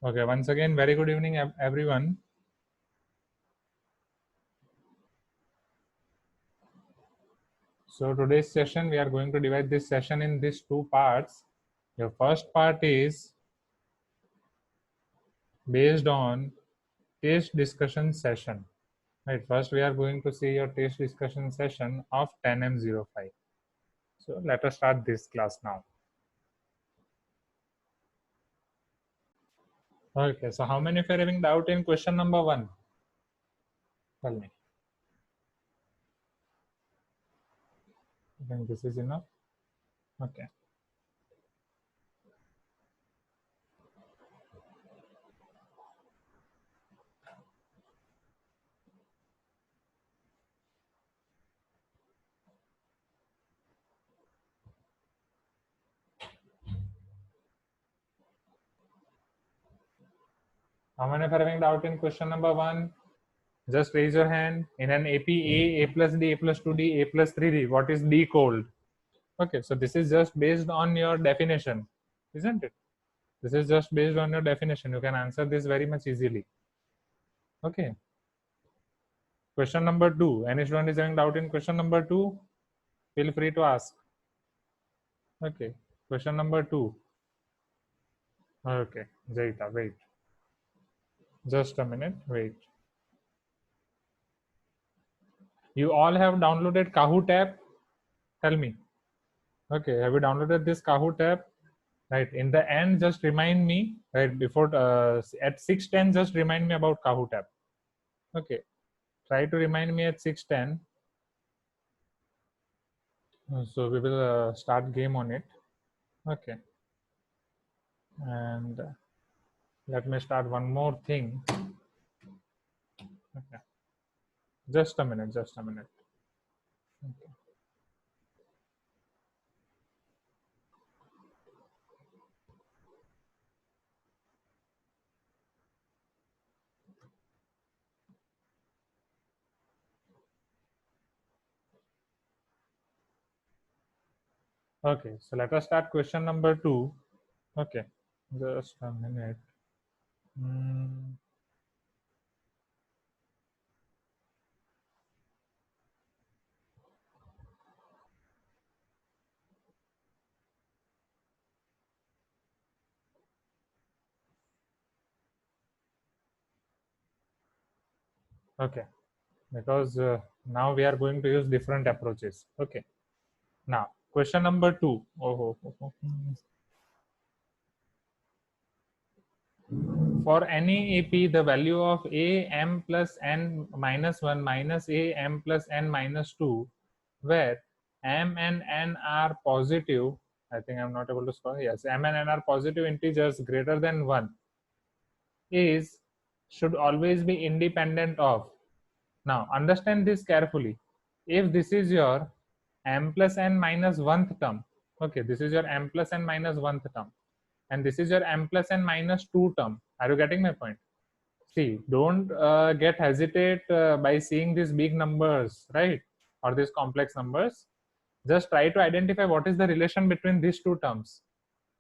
Okay, once again, very good evening, everyone. So today's session, we are going to divide this session in these two parts. Your first part is based on test discussion session. Right, first we are going to see your test discussion session of 10M05. So let us start this class now. Okay, so how many of you are having doubt in question number 1? Tell me. I think this is enough. Okay. How many of you are having doubt in question number 1? Just raise your hand. In an AP, A plus D, A plus 2D, A plus 3D, what is D called? Okay, so this is just based on your definition, isn't it? This is just based on your definition. You can answer this very much easily. Okay. Question number 2. Any student is having doubt in question number 2? Feel free to ask. Okay. Question number 2. Okay. Zaita, wait. Just a minute. Wait. You all have downloaded Kahoot app? Tell me. Okay. Have you downloaded this Kahoot app? Right. In the end, just remind me, right, before at 6:10, just remind me about Kahoot app. Okay. Try to remind me at 6:10. So we will start game on it. Okay. And let me start one more thing. Okay. Just a minute. Just a minute. Okay. Okay. So let us start question number 2. Okay. Just a minute. Hmm. Okay. Because now we are going to use different approaches. Okay. Now, question number 2. For any AP, the value of a m plus n minus 1 minus a m plus n minus 2, where m and n are positive, I think I'm not able to spell, yes, m and n are positive integers greater than 1, is should always be independent of. Now, understand this carefully. If this is your m plus n minus 1th term, okay, this is your m plus n minus 1th term, and this is your m plus n minus 2 term. Are you getting my point? See, don't get hesitate by seeing these big numbers, right? Or these complex numbers. Just try to identify what is the relation between these two terms.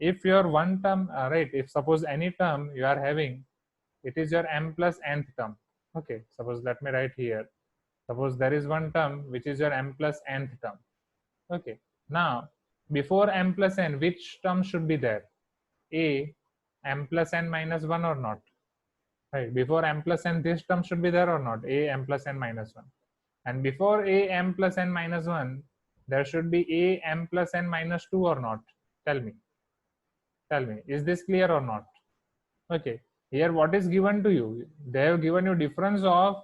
If your one term, right, if suppose any term you are having, it is your m plus nth term. Okay, suppose let me write here. Suppose there is one term which is your m plus nth term. Okay, now before m plus n, which term should be there? A m plus n minus 1 or not? Right, before m plus n, this term should be there or not? A m plus n minus 1. And before a m plus n minus 1, there should be a m plus n minus 2 or not? Tell me. Tell me. Is this clear or not? Okay. Here, what is given to you? They have given you difference of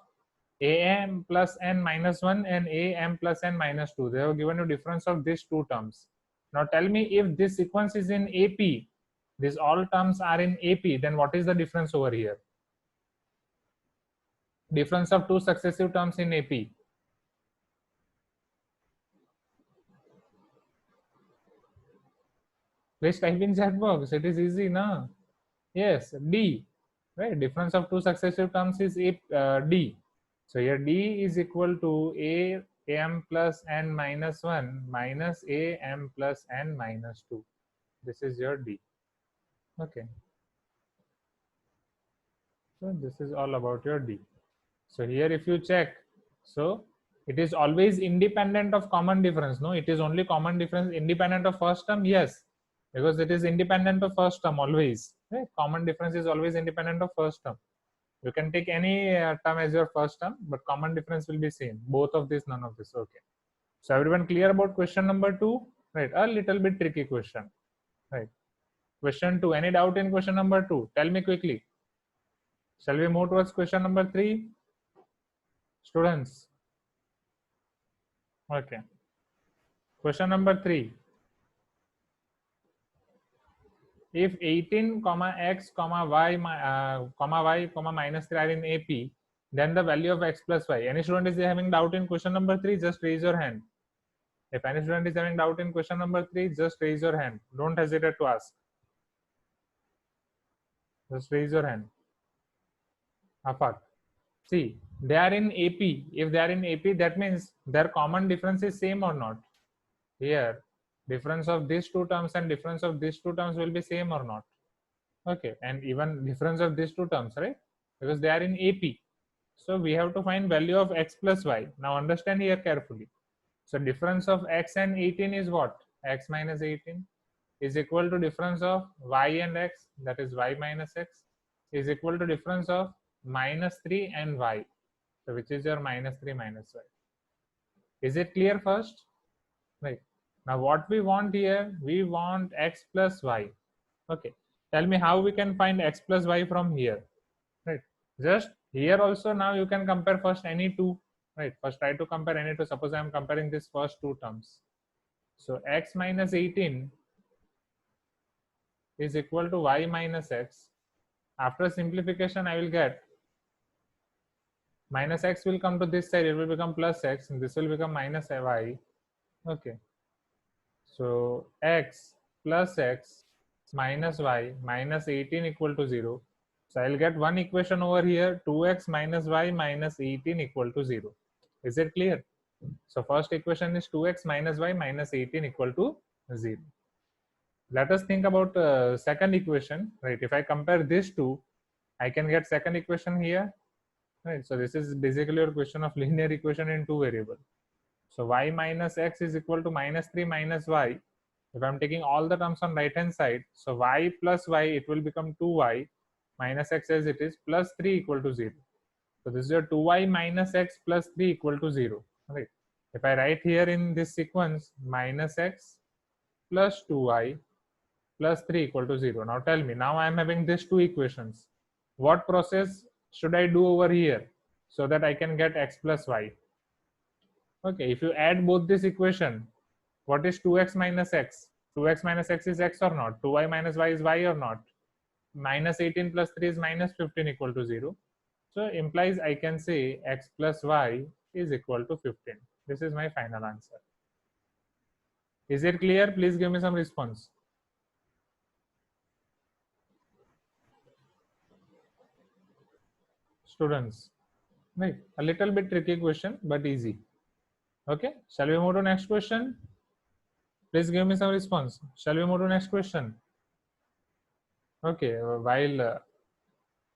a m plus n minus 1 and a m plus n minus 2. They have given you difference of these two terms. Now, tell me if this sequence is in AP, these all terms are in AP, then what is the difference over here? Difference of two successive terms in AP. Please type in chat box. It is easy, na? Yes, D. Right. Difference of two successive terms is D. So here D is equal to a m plus n minus 1 minus a m plus n minus 2. This is your D. Okay. So this is all about your D. So here if you check, so it is always independent of common difference. No, it is only common difference independent of first term. Yes, because it is independent of first term always. Right? Common difference is always independent of first term. You can take any term as your first term, but common difference will be same. Both of this, none of this. Okay. So everyone clear about question number 2? Right. A little bit tricky question. Right. Question 2. Any doubt in question number 2? Tell me quickly. Shall we move towards question number 3? Students. Okay. Question number 3. If 18, x, y, minus 3 are in AP, then the value of x plus y. Any student is having doubt in question number 3? Just raise your hand. If any student is having doubt in question number 3, just raise your hand. Don't hesitate to ask. Just raise your hand. Afak. See, they are in AP. If they are in AP, that means their common difference is same or not? Here, difference of these two terms and difference of these two terms will be same or not? Okay, and even difference of these two terms, right? Because they are in AP. So we have to find value of x plus y. Now understand here carefully. So difference of x and 18 is what? X minus 18 is equal to difference of y and x, that is y minus x, is equal to difference of minus 3 and y. So which is your minus 3 minus y. Is it clear first? Right. Now what we want here, we want x plus y. Okay. Tell me how we can find x plus y from here. Right. Just here also now you can compare first any two. Right. First try to compare any two. Suppose I am comparing this first two terms. So x minus 18 is equal to y minus x. After simplification, I will get minus x will come to this side, it will become plus x, and this will become minus y. Okay. So x plus x minus y minus 18 equal to 0. So I'll get one equation over here, 2x minus y minus 18 equal to 0. Is it clear? So first equation is 2x minus y minus 18 equal to 0. Let us think about second equation, right? If I compare these two, I can get second equation here, right? So this is basically your question of linear equation in two variable. So y minus x is equal to minus 3 minus y. If I'm taking all the terms on right hand side, so y plus y, it will become 2y minus x as it is plus 3 equal to 0. So this is your 2y minus x plus 3 equal to 0, right? If I write here in this sequence minus x plus 2y plus 3 equal to 0. Now tell me, now I am having these two equations. What process should I do over here so that I can get x plus y? Okay, if you add both this equation, what is 2x minus x? 2x minus x is x or not? 2y minus y is y or not? Minus 18 plus 3 is minus 15 equal to 0. So implies I can say x plus y is equal to 15. This is my final answer. Is it clear? Please give me some response. Students, right? A little bit tricky question, but easy. Okay, shall we move to next question? Please give me some response. Shall we move to next question? Okay, while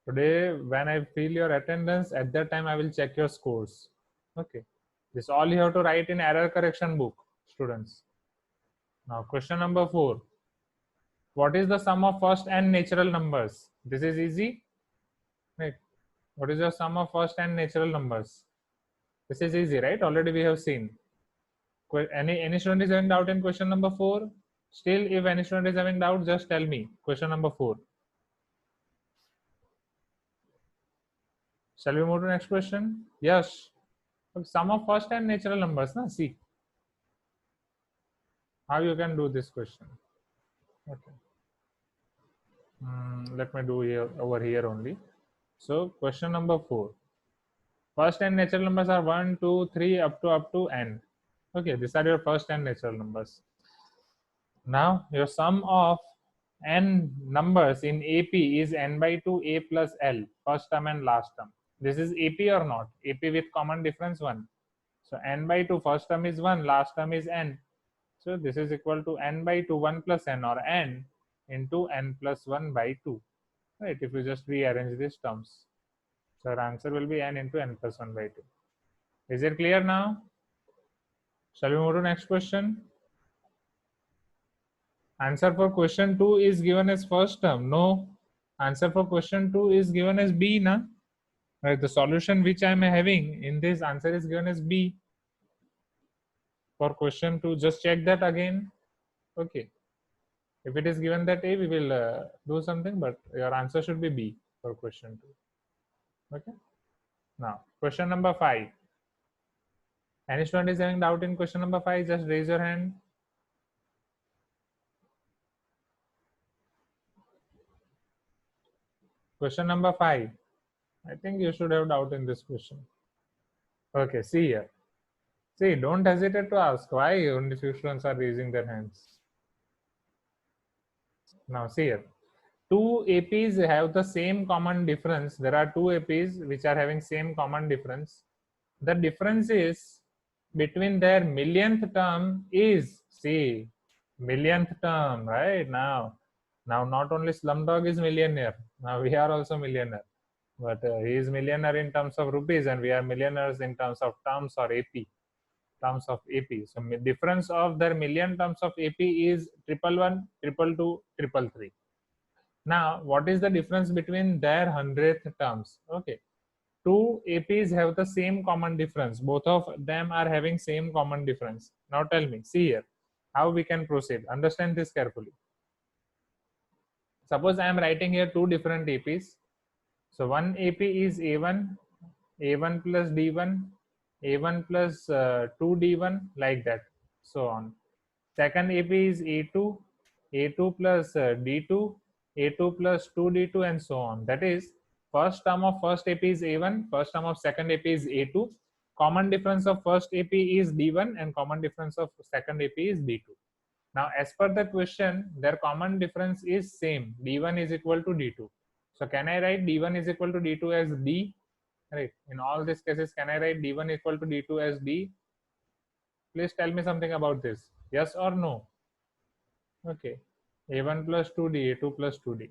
today when I feel your attendance, at that time I will check your scores. Okay, this all you have to write in error correction book, students. Now question number 4. What is the sum of first n natural numbers? This is easy, right? What is the sum of first n natural numbers? This is easy, right? Already we have seen. Any student is having doubt in question number 4? Still, if any student is having doubt, just tell me. Question number 4. Shall we move to next question? Yes. Sum of first and natural numbers. Na? See how you can do this question. Okay. Let me do here over here only. So question number 4. First and natural numbers are 1, 2, 3 up to n. Okay, these are your first and natural numbers. Now your sum of n numbers in AP is n by 2 a plus l, first term and last term. This is AP or not? AP with common difference 1. So n by 2, first term is 1, last term is n. So this is equal to n by 2 1 plus n, or n into n plus 1 by 2. Right, if you just rearrange these terms. So our answer will be n into n plus 1 by 2. Is it clear now? Shall we move to next question? Answer for question 2 is given as first term. No. Answer for question 2 is given as B, na? Right, the solution which I am having in this answer is given as B. For question 2, just check that again. Okay. If it is given that A, we will do something, but your answer should be B for question 2. Okay. Now, question number 5. Any student is having doubt in question number 5, just raise your hand. Question number 5. I think you should have doubt in this question. Okay, see here. See, don't hesitate to ask why only few students are raising their hands. Now, see here. Two APs have the same common difference. There are two APs which are having same common difference. The difference is between their millionth term is, see, millionth term, right? Now not only Slumdog is millionaire, now we are also millionaire, but he is millionaire in terms of rupees and we are millionaires in terms of terms or AP, terms of AP. So difference of their million terms of AP is 111, 222, 333. Now, what is the difference between their 100th terms? Okay, two APs have the same common difference. Both of them are having same common difference. Now tell me, see here, how we can proceed. Understand this carefully. Suppose I am writing here two different APs. So one AP is A1 plus D1, A1 plus 2D1, like that, so on. Second AP is A2 plus D2, A2 plus 2D2, and so on. That is, first term of first AP is A1, first term of second AP is A2. Common difference of first AP is D1 and common difference of second AP is D2. Now, as per the question, their common difference is same. D1 is equal to D2. So can I write D1 is equal to D2 as D? Right. In all these cases, can I write D1 equal to D2 as D? Please tell me something about this. Yes or no? Okay. A1 plus 2D, A2 plus 2D.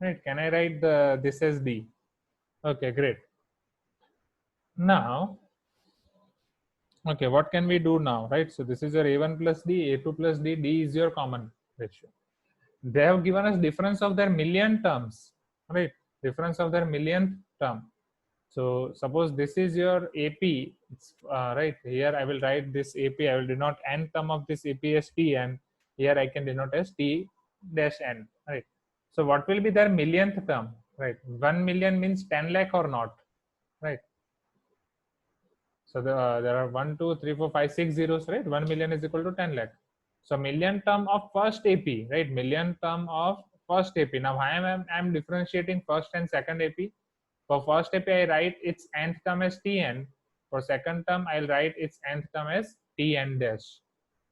Right. Can I write this as D? Okay, great. Now, okay, what can we do now? Right. So this is your A1 plus D, A2 plus D. D is your common ratio. They have given us difference of their million terms. Right. Difference of their millionth term. So suppose this is your AP, it's, right here I will write this AP, I will denote n term of this AP as T, and here I can denote as T dash n, right? So what will be their millionth term, right? 1 million means 10 lakh or not, right? So there are 1, 2, 3, 4, 5, 6 zeros, right? 1 million is equal to 10 lakh. So million term of first AP, right? Million term of first AP. Now I am differentiating first and second AP. For first AP, I write its nth term as Tn. For second term, I'll write its nth term as Tn dash.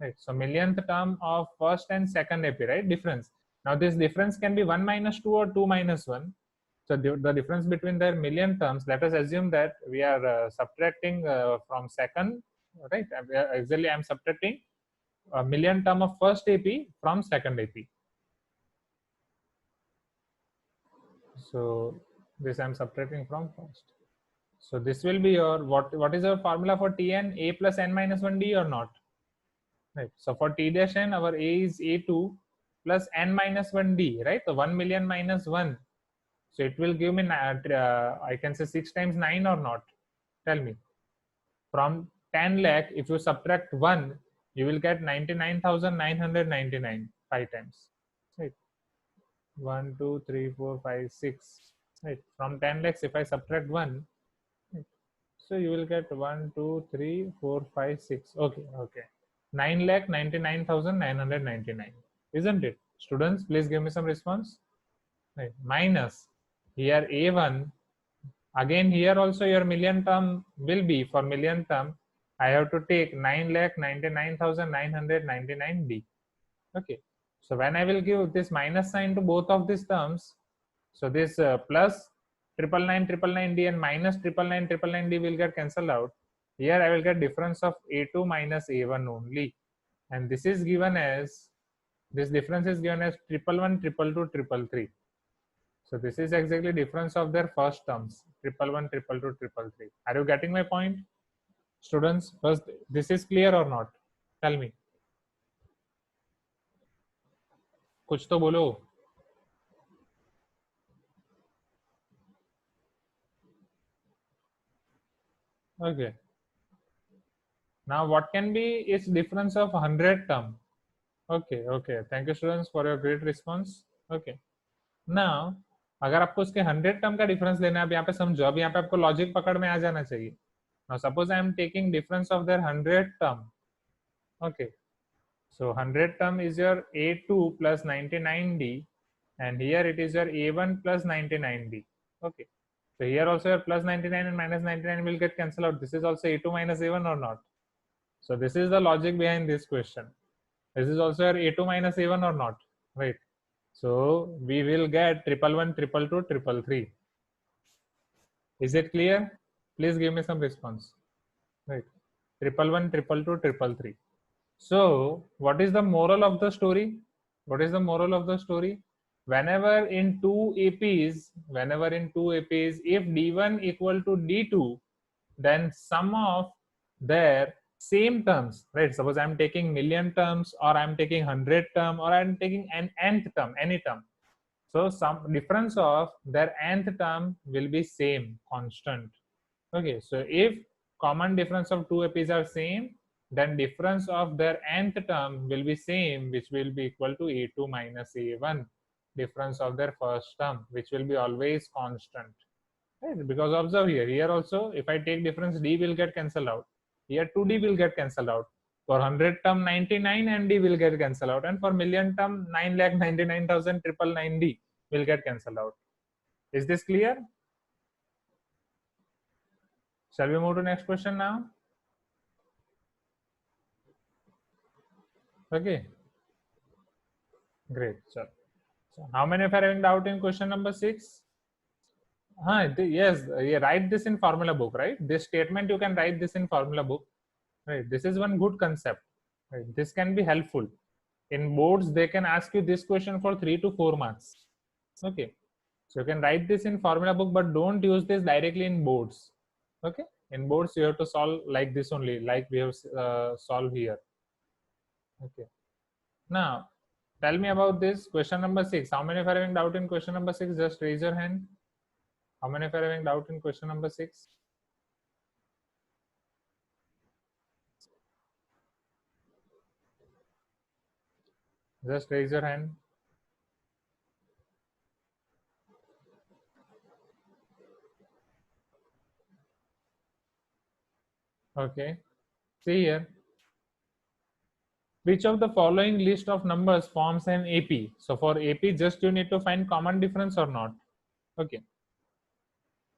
Right. So millionth term of first and second AP, right? Difference. Now this difference can be 1 minus 2 or 2 minus 1. So the difference between their million terms, let us assume that we are subtracting from second, right? Exactly, I'm subtracting a million term of first AP from second AP. So this I'm subtracting from first. So this will be your, what is your formula for Tn? A plus n minus 1D or not? Right. So for T dash n, our A is A2 plus n minus 1D, right? So 1 million minus 1. So it will give me, I can say 6 times 9 or not? Tell me. From 10 lakh, if you subtract 1, you will get 99,999, 5 times. Right. 1, 2, 3, 4, 5, 6. Right. From 10 lakhs, if I subtract 1, right. So you will get 1, 2, 3, 4, 5, 6. Okay, okay. 9,99,999. Isn't it? Students, please give me some response. Right. Minus here A1. Again, here also your million term will be, for million term, I have to take 9,99,999D. Okay. So when I will give this minus sign to both of these terms, so this plus 999,999D and minus 999,999D will get cancelled out. Here I will get difference of A2 minus A1 only. And this is given as, this difference is given as 111, 222, 333. So this is exactly difference of their first terms, 111, 222, 333. Are you getting my point, students? First, this is clear or not? Tell me. कुछ तो बोलो. Okay. Now what can be its difference of 100 term? Okay, okay. Thank you students for your great response. Okay. Now अगर आपको उसके 100 term का difference लेना है, अब यहाँ पे समझो, अब यहाँ पे आपको लॉजिक पकड़ में आ जाना चाहिए. Now suppose I am taking difference of their 100 term. Okay. So 100 term is your A2 plus 99D, and here it is your A1 plus 99D. Okay. So here also your plus 99 and minus 99 will get cancelled out. This is also A2 minus A1 or not? So this is the logic behind this question. This is also your A2 minus A1 or not, right? So we will get 111, 222, 333. Is it clear? Please give me some response. Right. 111, 222, 333. So what is the moral of the story? What is the moral of the story? Whenever in two APs, if D1 equal to D2, then sum of their same terms, right? Suppose I'm taking million terms, or I'm taking 100 term, or I'm taking an nth term, any term. So some difference of their nth term will be same, constant. Okay, so if common difference of two APs are same, then difference of their nth term will be same, which will be equal to A2 minus A1, difference of their first term, which will be always constant. Right? Because observe here also, if I take difference, D will get cancelled out. Here 2D will get cancelled out. For 100 term, 99 and D will get cancelled out. And for million term, 9,99,999D will get cancelled out. Is this clear? Shall we move to next question now? Okay. Great. So how many of you are having doubt in question number 6? Yes, write this in formula book, right? This statement you can write this in formula book, right? This is one good concept, right? This can be helpful. In boards, they can ask you this question for 3 to 4 marks. Okay, so you can write this in formula book, but don't use this directly in boards. Okay, in boards you have to solve like this only, like we have solved here. Okay, now tell me about this question number 6. How many of you are having doubt in question number 6? Just raise your hand. How many of you are having doubt in question number 6? Just raise your hand. Okay, see here. Which of the following list of numbers forms an AP? So for AP, just you need to find common difference or not. Okay.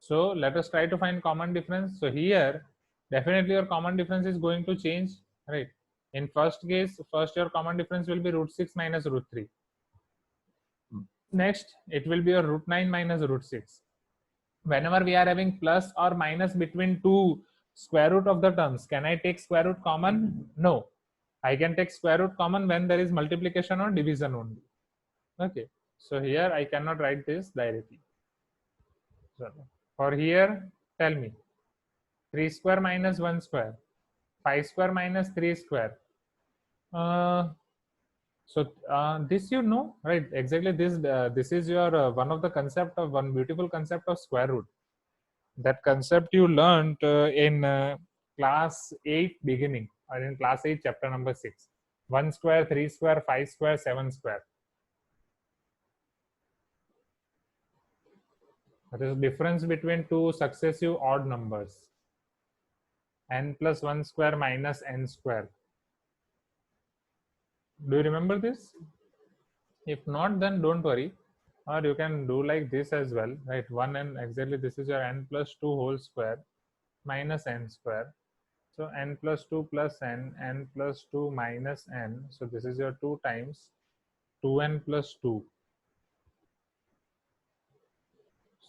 So let us try to find common difference. So here, definitely your common difference is going to change, right? In first case, first your common difference will be root 6 minus root 3. Next, it will be your root 9 minus root 6. Whenever we are having plus or minus between two square root of the terms, can I take square root common? No. I can take square root common when there is multiplication or division only. Okay. So here I cannot write this directly. So for here, tell me. 3 square minus 1 square. 5 square minus 3 square. This you know, right? Exactly this. This is your one of the concept of one beautiful concept of square root. That concept you learned in class 8 beginning, or in class 8 chapter number 6. 1 square, 3 square, 5 square, 7 square. That is the difference between two successive odd numbers. N plus 1 square minus n square. Do you remember this? If not, then don't worry. Or you can do like this as well, right? 1 and exactly this is your n plus 2 whole square minus n square. So n plus 2 plus n plus 2 minus n. So this is your 2 times 2n plus 2.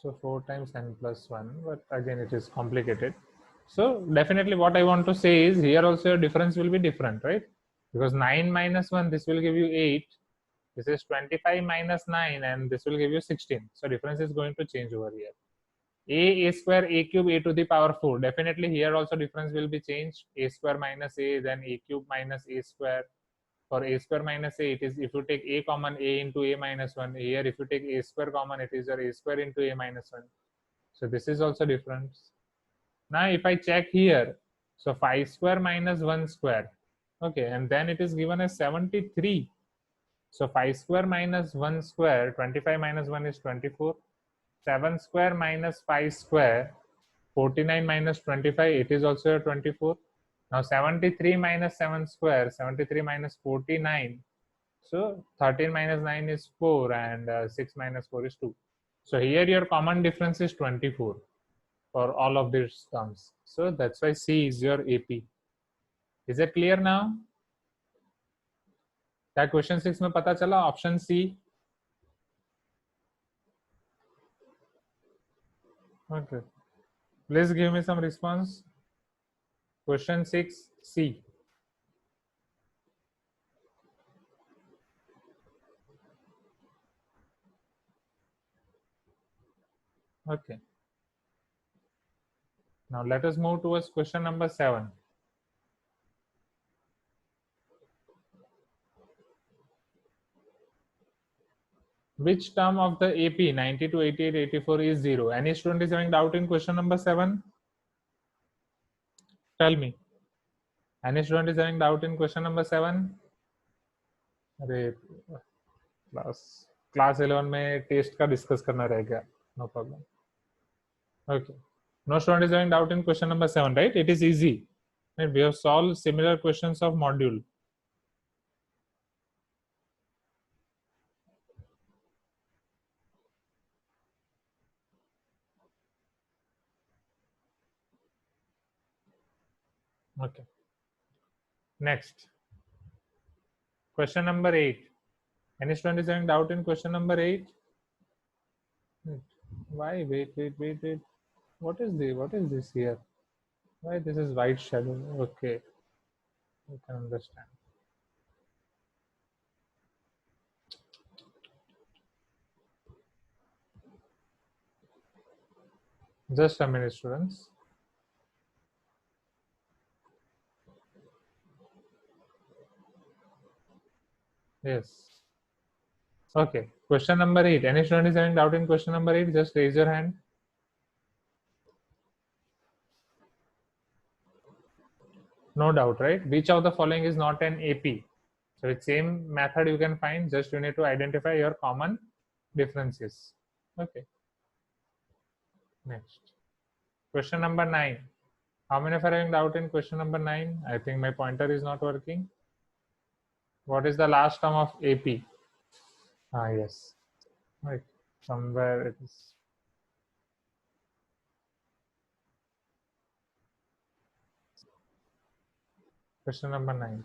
So 4 times n plus 1, but again it is complicated. So definitely what I want to say is here also your difference will be different, right? Because 9 minus 1, this will give you 8. This is 25 minus 9 and this will give you 16. So difference is going to change over here. A square, a cube, a to the power 4. Definitely here also difference will be changed. A square minus a, then a cube minus a square. For a square minus a, it is if you take a common, a into a minus 1. Here if you take a square common, it is your a square into a minus 1. So this is also different. Now if I check here, so 5 square minus 1 square. Okay, and then it is given as 73. So 5 square minus 1 square, 25 minus 1 is 24. 7 square minus 5 square, 49 minus 25, it is also 24. Now 73 minus 7 square, 73 minus 49. So 13 minus 9 is 4 and 6 minus 4 is 2. So here your common difference is 24 for all of these terms. So that's why C is your AP. Is it clear now? क्या question 6 में पता चला? Option C. Okay, please give me some response. Question 6 C. Okay, now let us move towards question number 7. Which term of the AP 92, 88, 84 is 0? Any student is having doubt in question number 7? Tell me. Any student is having doubt in question number 7? अरे class 11 में test का discuss करना रह गया. No problem. Okay. No student is having doubt in question number 7, right? It is easy. And we have solved similar questions of module. Okay. Next. Question number 8. Any student is having doubt in question number 8? Why? Wait. What is this here? Why this is white shadow? Okay, you can understand. Just a minute, students. Yes. Okay. Question number 8. Any student is having doubt in question number 8? Just raise your hand. No doubt, right? Which of the following is not an AP? So with same method you can find, just you need to identify your common differences. Okay. Next. Question number 9. How many of you are having doubt in question number 9? I think my pointer is not working. What is the last term of AP? Ah, yes. Right. Somewhere it is. Question number 9.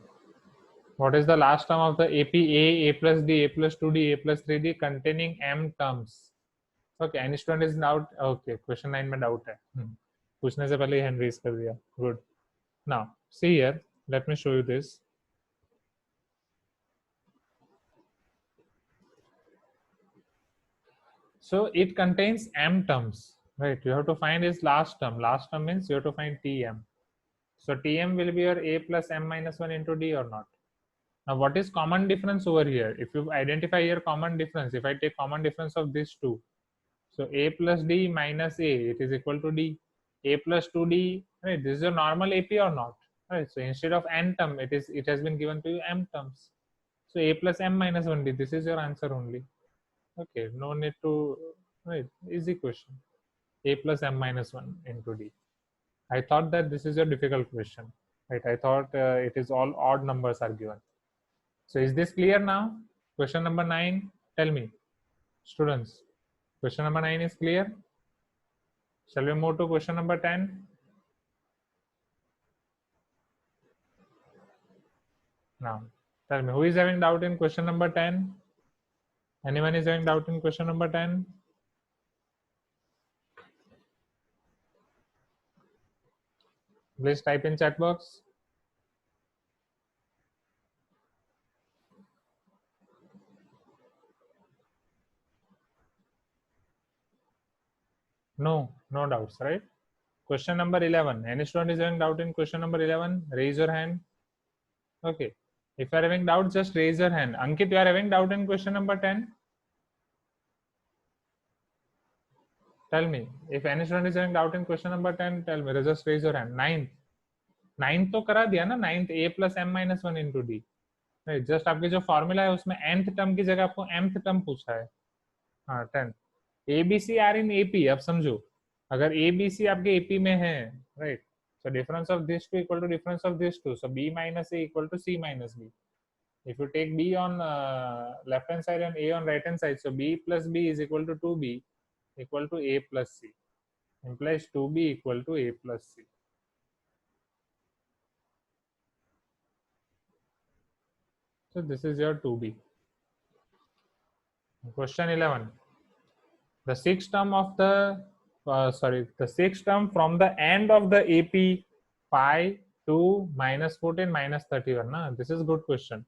What is the last term of the AP? A plus D, A plus 2D, A plus 3D containing M terms? Okay, any student is doubt? Okay, question 9 में doubt है. पूछने से पहले hand raise कर दिया. Good. Now, see here. Let me show you this. So it contains M terms, right? You have to find its last term. Last term means you have to find TM. So TM will be your A plus M minus 1 into D or not? Now, what is common difference over here? If you identify your common difference, if I take common difference of these two, so A plus D minus A, it is equal to D. A plus 2D, right? This is your normal AP or not? Right. So instead of N term, it has been given to you M terms. So A plus M minus 1D, this is your answer only. Okay, no need to, right? Easy question. A plus M minus 1 into D. I thought that this is a difficult question, right? I thought it is all odd numbers are given. So is this clear now? Question number 9, tell me, students. Question number 9 is clear? Shall we move to question number 10? Now, tell me, who is having doubt in question number 10? Anyone is having doubt in question number 10? Please type in chat box. No doubts, right? Question number 11. Any student is having doubt in question number 11? Raise your hand. Okay. If you are having doubt, just raise your hand. Ankit, you are having doubt in question number 10? Tell me. If any student is having doubt in question number 10, tell me. Just raise your hand. Ninth तो करा दिया ना, ninth a plus m minus 1 into d. Right, just आपके जो formula है उसमें nth term की जगह आपको mth टर्म पूछा है. हाँ 10. ABC are in AP. अब समझो, अगर ABC आपके AP में है, right, so difference of this two equal to difference of this two, so B minus A equal to C minus B. If you take B on left hand side and A on right hand side, so B plus B is equal to 2B equal to A plus C, implies 2B equal to A plus C. So this is your 2B. Question 11. The sixth term of the the sixth term from the end of the AP pi to minus 14 minus 31 ना. This is good question.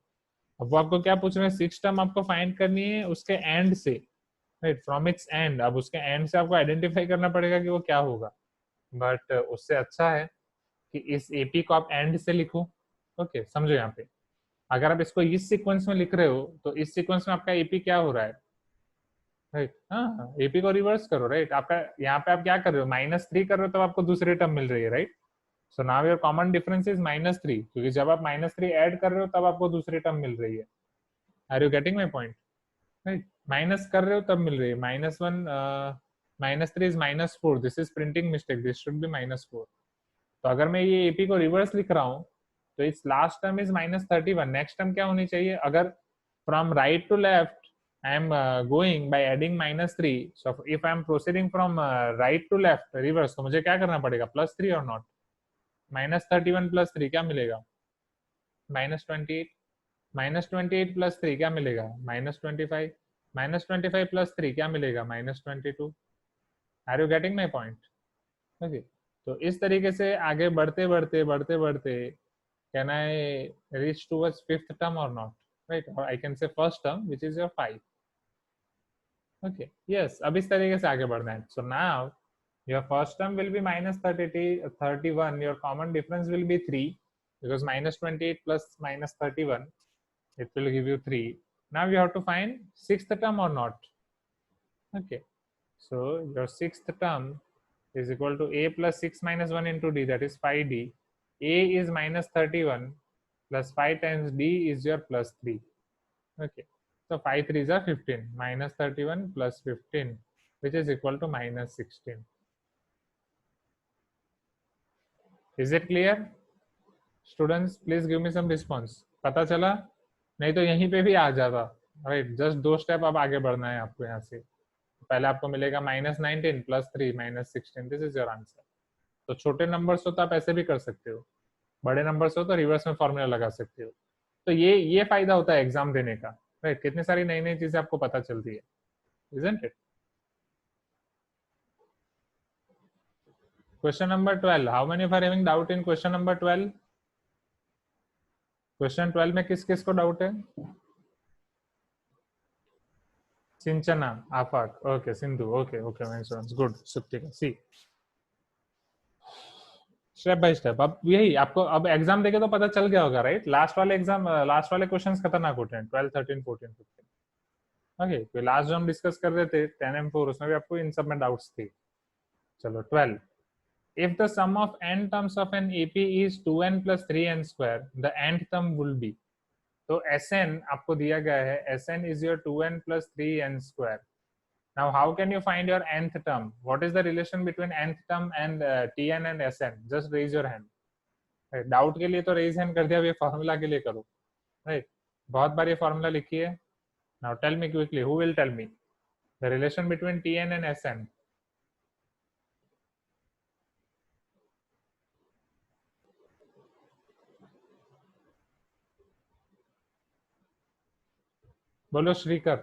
अब वो आपको क्या पूछ रहे हैं, six term आपको find करनी है उसके एंड से, राइट, फ्रॉम इट्स एंड. अब उसके एंड से आपको आइडेंटिफाई करना पड़ेगा कि वो क्या होगा, बट उससे अच्छा है कि इस एपी को आप एंड से लिखो. ओके, समझो यहाँ पे अगर आप इसको इस सीक्वेंस में लिख रहे हो तो इस सीक्वेंस में आपका एपी क्या हो रहा है, राइट. हाँ, एपी को रिवर्स करो, राइट. आपका यहाँ पे आप क्या कर रहे हो, -3 कर रहे हो तब आपको दूसरी टर्म मिल रही है, right. So now your common difference is -3, क्योंकि जब आप -3 ऐड कर रहे हो तब आपको दूसरी टर्म मिल रही है. Are you getting my point, right. Minus कर रहे हो तब मिल रही है. -1 -3 is -4. This is printing mistake, this should be -4. तो अगर मैं ये एपी को रिवर्स लिख रहा हूँ तो इस last term is -31. Next term क्या होनी चाहिए, अगर from right to left I am going by adding -3. So if I am proceeding from right to left reverse, तो मुझे क्या करना पड़ेगा, +3 और नॉट. -31 + 3 क्या मिलेगा, -28. -28 + 3 क्या मिलेगा, -25. -25 + 3 क्या मिलेगा, -22. Are you getting my point. Okay, तो इस तरीके से आगे बढ़ते बढ़ते बढ़ते बढ़ते can I reach towards fifth term और नॉट, राइट. और I can say first term which is your 5. Okay, yes, अब इस तरीके से आगे बढ़ना है. So now your first term will be -31. Your common difference will be 3 because -28 plus -31, it will give you 3. Now you have to find sixth term or not. Okay, so your sixth term is equal to a plus 6 minus 1 into d, that is 5d. A is -31 plus 5 times d is your +3. Okay, so 5 3s are 15. -31 plus 15, which is equal to -16. Is it clear? Students, please give me some response. पता चला? नहीं तो यहीं पे भी आ जाता, right. Just 2 step अब आगे बढ़ना है आपको. यहाँ से पहले आपको मिलेगा -19 + 3 -16. This is your answer. तो छोटे नंबर्स हो तो आप ऐसे भी कर सकते हो, बड़े नंबर्स हो तो रिवर्स में फॉर्मूला लगा सकते हो. तो ये फायदा होता है एग्जाम देने का, राइट. कितनी सारी नई नई चीजें आपको पता चलती है, isn't it. Question number 12. How many are having doubt in question number 12? Question 12 में किस किस को डाउट है? Sinchana, Afaq, okay, Sindhu, okay okay my students, good. सब ठीक है. See, step by step. अब यही आपको अब एग्जाम देके तो पता चल गया होगा, राइट. लास्ट वाले एग्जाम, लास्ट वाले क्वेश्चंस खतरनाक होते हैं, 12 13 14 15. ओके, तो लास्ट जो हम डिस्कस कर रहे थे 10 M4, उसमें भी आपको इन सब में डाउट्स थे. चलो 12. If the sum of n terms of an AP is 2n plus 3n square, the nth term will be. तो Sn आपको दिया गया है, Sn is your 2n plus 3n square. Now how can you find your nth term? What is the relation between nth term and Tn and Sn? Just raise your hand. Doubt के लिए तो raise hand कर दिया, अब ये formula के लिए करो, राइट. बहुत बार ये फॉर्मूला लिखी है. Now tell me quickly, who will tell me the relation between Tn and Sn? बोलो Shrikar.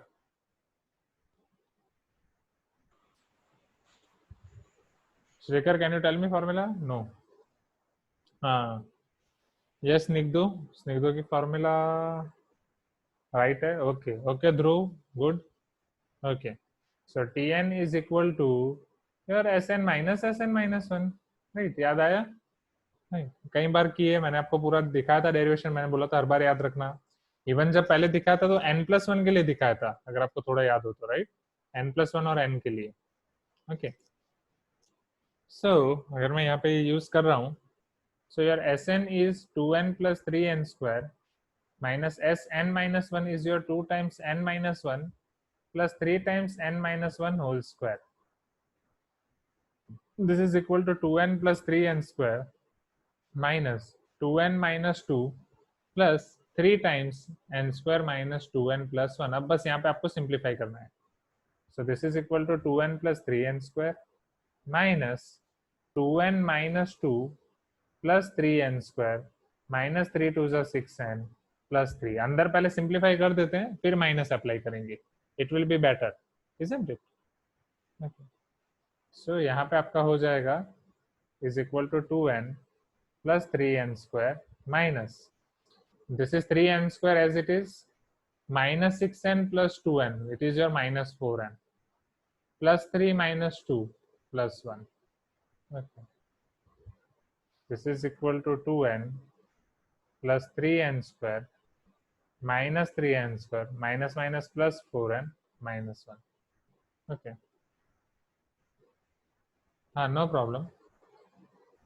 Shrikar, can you tell me formula? No. हाँ, यस स्निग्धो. स्निग्धो की फॉर्मूला राइट है. Okay okay Dhruv, good. Okay, so Tn is equal to your Sn minus Sn minus 1, right? याद आया? नहीं, कई बार किए मैंने, आपको पूरा दिखाया था डेरिवेशन, मैंने बोला था हर बार याद रखना। इवन जब पहले दिखाया था तो n+1 के लिए दिखाया था, अगर आपको थोड़ा याद हो तो, राइट? n+1 और n के लिए। ओके, सो अगर मैं यहाँ पे यूज कर रहा हूँ, so your Sn is 2n plus 3n square minus Sn minus 1 is your 2 times n minus 1 plus 3 times n minus 1 whole square. This is equal to 2n plus 3n square minus 2n minus 2 plus 3 times n square minus 2n plus 1। अब बस यहाँ पे आपको simplify करना है। So this is equal to 2n plus 3n square minus 2n minus 2 plus 3n square minus 3 टू जा 6n plus 3। अंदर पहले सिंप्लीफाई कर देते हैं, फिर माइनस अप्लाई करेंगे, it will be better, isn't it? Okay, so यहाँ पे आपका हो जाएगा is equal to 2n plus 3n square minus, this is 3n square as it is, minus 6n plus 2n, it is your minus 4n, plus 3 minus 2 plus 1. Okay, this is equal to 2n plus 3n square minus 3n square minus minus plus 4n minus 1. Okay, no problem.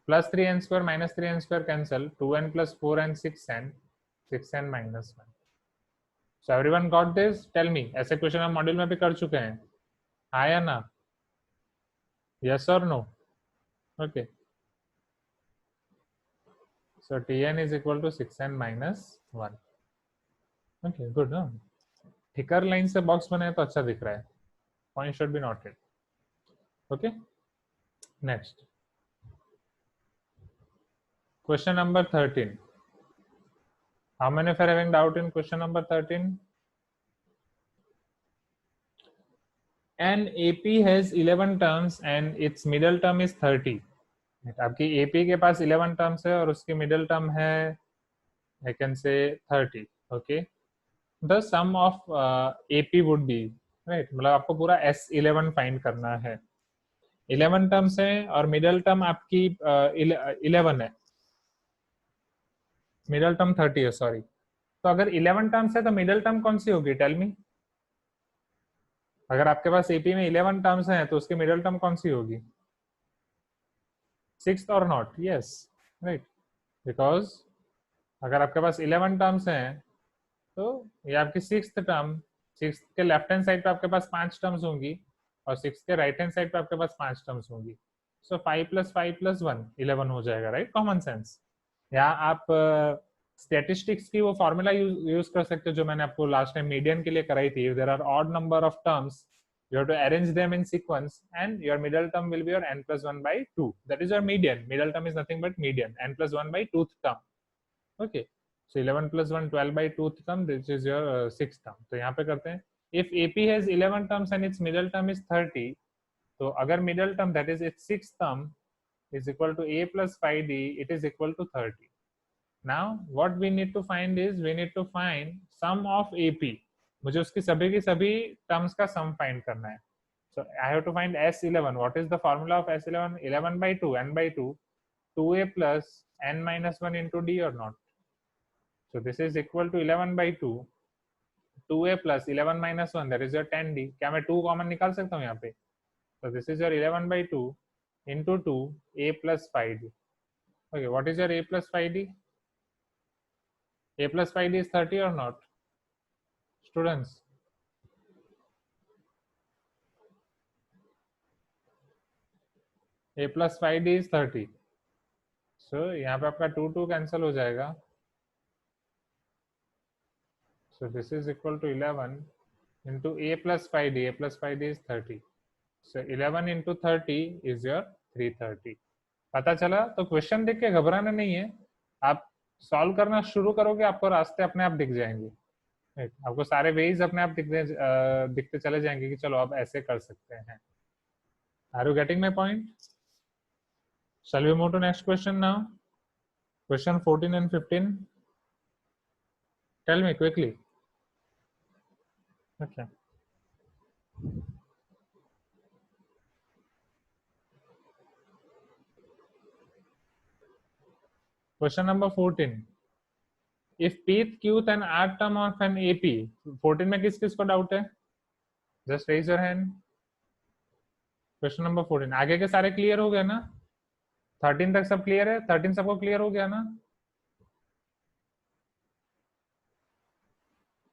Plus 3n square minus 3n square cancel, 2n plus 4n 6n, 6n minus 1. So everyone got this? Tell me, ऐसे question हम module में भी कर चुके हैं, हाँ या ना? Yes or no? Okay, so Tn is equal to 6n minus 1. Okay, good, no? Thicker line से बॉक्स बनाए तो अच्छा दिख रहा है, point should be noted. Okay, next question number 13. How many of you are having doubt in question number 13? An AP has 11 terms and its middle term is 30. आपकी AP के पास 11 terms है और उसकी middle term है, I can say 30. Okay, the sum of AP would be, right? मतलब आपको पूरा S11 find करना है। 11 टर्म्स है और मिडल टर्म आपकी 11 है, मिडल टर्म 30 है, सॉरी। तो अगर 11 टर्म्स है तो मिडल टर्म कौन सी होगी? Tell me. अगर आपके पास एपी में 11 टर्म्स हैं तो उसकी मिडल टर्म कौन सी होगी? 6th और नॉट? यस, राइट, बिकॉज अगर आपके पास 11 टर्म्स हैं तो ये आपकी 6th टर्म, 6th के लेफ्ट हैंड साइड पे आपके पास 5 टर्म्स होंगी और 6th के राइट हैंड साइड पे आपके पास 5 टर्म्स होंगी। सो 5 प्लस 5 प्लस 1 11 हो जाएगा, राइट? Common sense. यहाँ आप स्टैटिस्टिक्स की वो फॉर्मूला यूज कर सकते हो जो मैंने आपको लास्ट टाइम मीडियन के लिए कराई थी। There are odd number of terms, you have to arrange them in sequence and your middle term will be your n plus 1 by 2, that is your median. Middle term is nothing but median, n plus 1 by 2th term. Okay, so 11 plus 1 12 by 2th term, this is your 6th term. तो यहाँ पे करते हैं, if AP has 11 terms and its middle term is 30, तो अगर middle term that is its 6th term is equal to a plus 5d, it is equal to 30. Now what we need to find is we need to find sum of AP. मुझे उसकी सभी की सभी terms का sum find करना है। So I have to find S11. What is the formula of S11? 11 by 2, n by 2, 2a plus n minus 1 into d or not? So this is equal to 11 by 2, 2a plus 11 minus 1, that is your 10d. क्या मैं 2 common निकाल सकता हूँ यहाँ पे? So this is your 11 by 2 into 2 a plus 5d. Okay, what is your a plus 5d? A plus 5d is 30 or not? Students, a plus 5d is 30. So यहाँ पे आपका 2 कैंसिल हो जाएगा. So this is equal to 11 into a plus 5d. A plus 5d is 30. So 11 into 30 is your 330. पता चला? तो question देख के घबराना नहीं है, आप सॉल्व करना शुरू करोगे आपको रास्ते अपने आप दिख जाएंगे, आपको सारे वेज अपने आप दिखते चले जाएंगे कि चलो आप ऐसे कर सकते हैं। Are you getting my point? Shall we move to next question now? Question 14 and 15. Tell me quickly. Okay. Question number 14. If pth, qth and rth term of an AP, 14 में किस किस को डाउट है? Just raise your hand. Question number 14. आगे के सारे clear हो गए ना? 13 तक सब क्लियर है? 13 सबको क्लियर हो गया ना?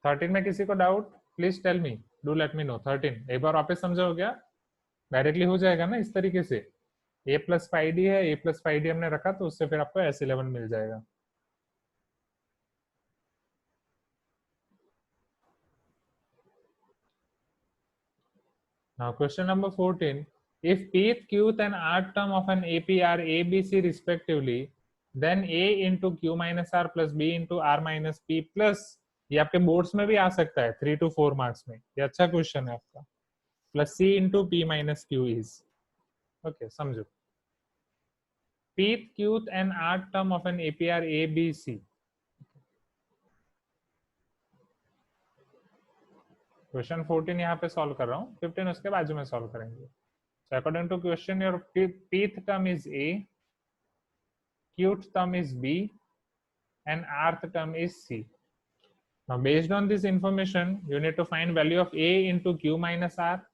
13 में किसी को doubt? Please tell me, do let me know. 13 एक बार वापस समझा हो गया? डायरेक्टली हो जाएगा ना इस तरीके से. a प्लस फाइव डी है, a प्लस फाइव डी हमने रखा तो उससे फिर आपको S11 मिल जाएगा. Now question number 14. If pth, qth and rth term of an AP are a, b, c respectively, then a into q minus r plus b into r minus p plus, ये आपके boards में भी आ सकता है 3 to 4 marks में, ये अच्छा question है आपका, plus c into p minus q is. Okay समझो. pth, qth and rth term of an AP are a, b, c. Question 14 यहाँ पे सॉल्व कर रहा हूँ, 15 उसके बाजू में सॉल्व करेंगे. So according to question, your pth term is a, qth term is b, and rth term is c. Now based on this information, you need to find value of a into q minus r,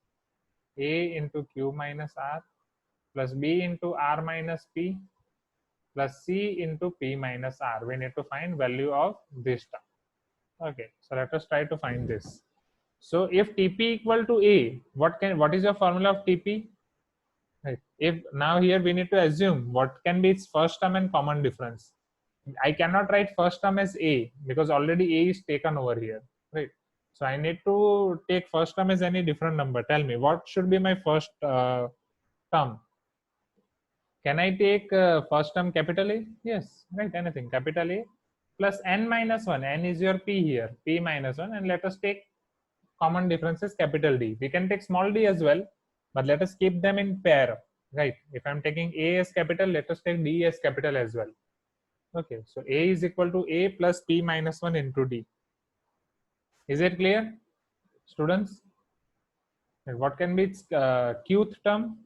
a into q minus r, plus b into r minus p, plus c into p minus r. We need to find value of this term. Okay, so let us try to find this. So if Tp equal to a, what is your formula of Tp? Right. If now here we need to assume what can be its first term and common difference. I cannot write first term as a because already a is taken over here, right? So I need to take first term as any different number. Tell me what should be my first term. Can I take first term capital A? Yes, right, anything. Capital A plus n minus 1. N is your p here, p minus 1, and let us take common differences capital D. We can take small d as well, but let us keep them in pair, right? If I'm taking A as capital, let us take D as capital as well. Okay, so A is equal to A plus P minus 1 into D. Is it clear, students? And what can be its qth term?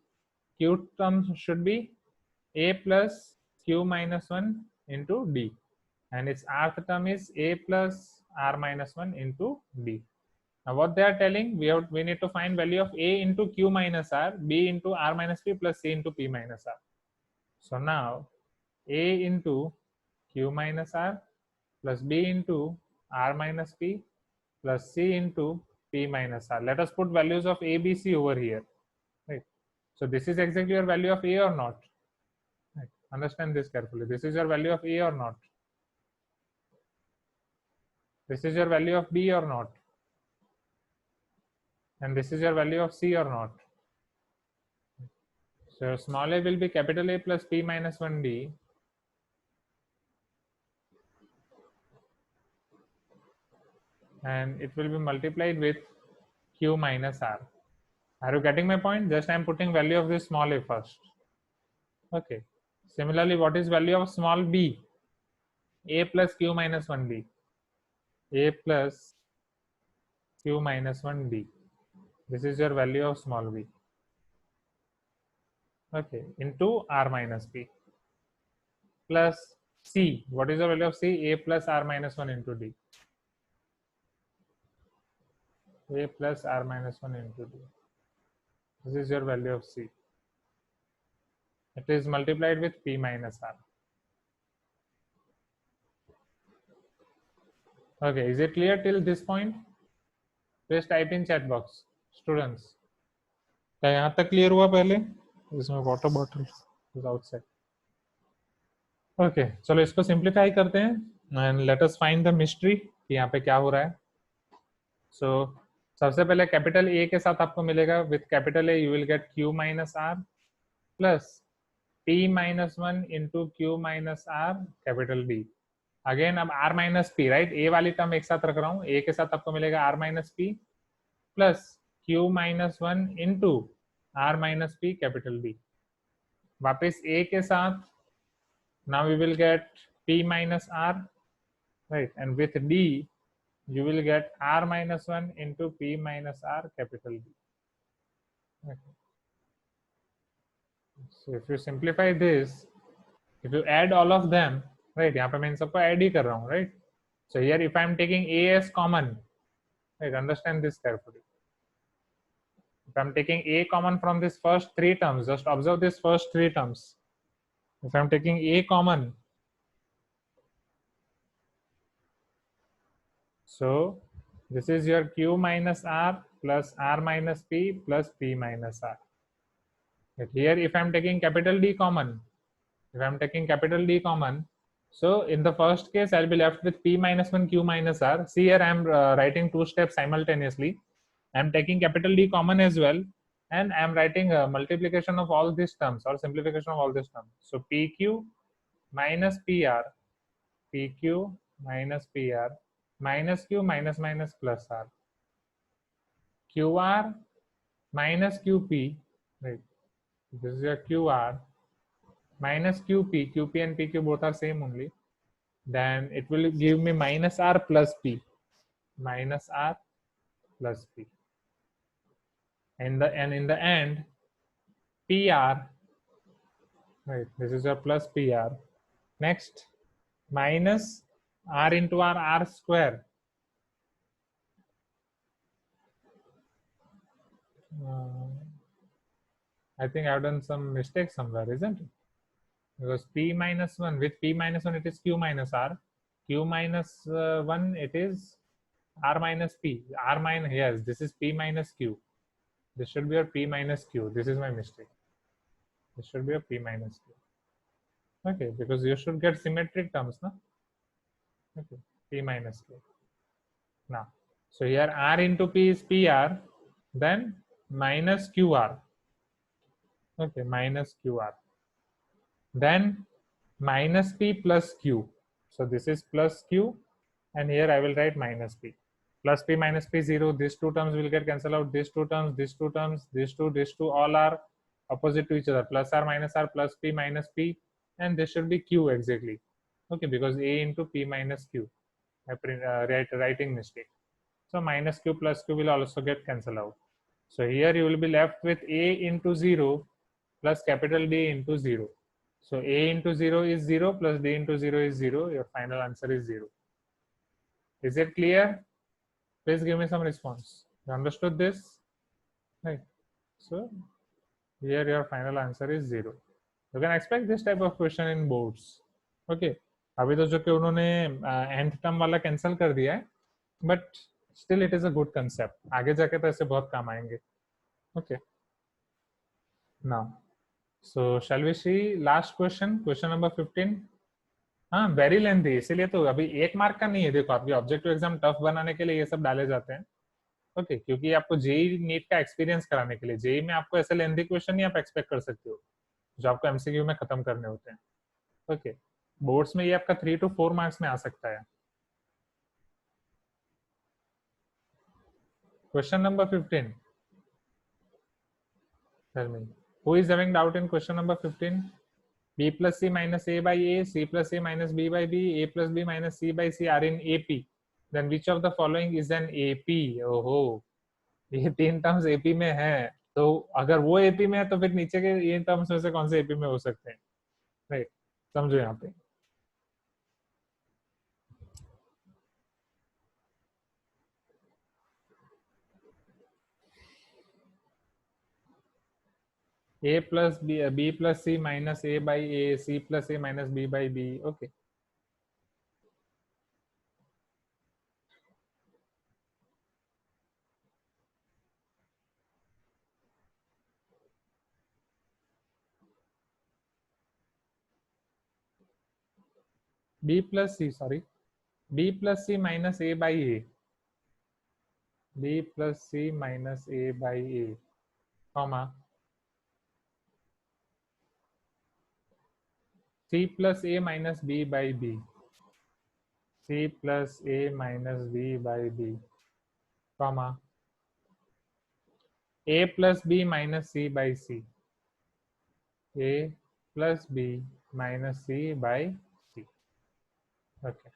Qth term should be A plus Q minus 1 into D. And its rth term is A plus R minus 1 into D. Now what they are telling, we need to find value of A into Q minus R, B into R minus P plus C into P minus R. So now A into Q minus R plus B into R minus P plus C into P minus R. Let us put values of A, B, C over here. Right. So this is exactly your value of A or not? Right. Understand this carefully. This is your value of A or not? This is your value of B or not? And this is your value of C or not? So small a will be capital A plus P minus 1D. And it will be multiplied with Q minus R. Are you getting my point? Just I am putting value of this small a first. Okay. Similarly, what is value of small b? A plus Q minus 1D. A plus Q minus 1D. This is your value of small b. Okay. Into R minus P. Plus C. What is the value of C? A plus R minus 1 into D. A plus R minus 1 into D. This is your value of C. It is multiplied with P minus R. Okay, is it clear till this point? Please type in chat box, students. क्या यहाँ तक clear हुआ पहले? इसमें water bottle is outside. Okay, चलो इसको simplify करते हैं and let us find the mystery कि यहाँ पे क्या हो रहा है. सो सबसे पहले कैपिटल ए के साथ आपको मिलेगा with capital A you will get Q minus R plus p minus 1 into q minus r capital d. Again अब r minus P, right? a वाली टर्म एक साथ रख रहा हूँ. a के साथ आपको मिलेगा r minus P plus q minus 1 into r minus P capital d. वापिस a के साथ now we will get p minus r, right? And with d you will get r minus 1 into p minus r capital D. Okay. So if you simplify this, if you add all of them, right, यहाँ पे मैं इन सबको add ही कर रहा हूँ, right. So here if I am taking a as common, right, understand this carefully. If I'm taking a common from this first three terms, just observe this first three terms. If I'm taking a common, so this is your q minus r plus r minus p plus p minus r. But here if I'm taking capital D common, if I'm taking capital D common, so in the first case I'll be left with p minus 1 q minus r. See here I'm writing two steps simultaneously. I'm taking capital D common as well, and I'm writing a multiplication of all these terms or simplification of all these terms. So pq minus pr, pq minus pr, minus q minus minus plus r, qr minus qp, right, this is your qr minus qp, qp and pq both are same only, then it will give me minus r plus p, minus r plus p, and in the end pr, right, this is your plus pr, next minus r into r square, I think I've done some mistake somewhere, isn't it? Because p minus 1, with p minus 1 it is q minus r, q minus 1 it is r minus p, r minus, yes, this is p minus q, this should be your p minus q, this is my mistake, this should be a p minus q. Okay, because you should get symmetric terms, no? Okay, p minus q. Now, so here r into p is pr, then minus qr, okay, minus qr, then minus p plus q. So this is plus q, and here I will write minus p. Plus p minus p 0, these two terms will get cancelled out, these two terms, these two terms, these two all are opposite to each other, plus r minus r plus p minus p, and this should be q exactly. Okay, because a into p minus q, writing mistake. So minus q plus q will also get cancelled out. So here you will be left with a into 0 plus capital D into 0. So a into 0 is 0 plus d into 0 is 0. Your final answer is 0. Is it clear? Please give me some response. You understood this? Right. So here your final answer is 0. You can expect this type of question in boards. Okay. अभी तो जो कि उन्होंने nth term वाला cancel कर दिया है, but still it is a good concept, आगे जाके तो ऐसे बहुत काम आएंगे. Okay, now so shall we see last question, question number 15. हाँ, वेरी लेंथी, इसीलिए तो अभी 1 मार्क का नहीं है. देखो, आपकी ऑब्जेक्टिव एग्जाम टफ बनाने के लिए ये सब डाले जाते हैं. ओके, क्योंकि आपको जेई नीट का एक्सपीरियंस कराने के लिए, जेई में आपको ऐसे लेंथी क्वेश्चन नहीं आप एक्सपेक्ट कर सकते हो जो आपको एमसीक्यू में खत्म करने होते हैं. ओके, बोर्ड्स में ये आपका 3 to 4 मार्क्स में आ सकता है. Question number 15. Tell me, who is having doubt in question number 15? B plus C minus A by A, C plus A minus B by B, A plus B minus C by C are in AP. Then which of the following is an AP? ओहो, ये 3 terms AP में है, तो अगर वो AP में है तो फिर नीचे के ये टर्म्स में से कौन से AP में हो सकते हैं? राइट, समझो यहाँ पे. A plus B plus C minus A by A, C plus A minus B by B. Okay. B plus C, sorry. B plus C minus A by A. B plus C minus A by A, comma, C plus A minus B by B. C plus A minus B by B, comma, A plus B minus C by C. A plus B minus C by C. Okay.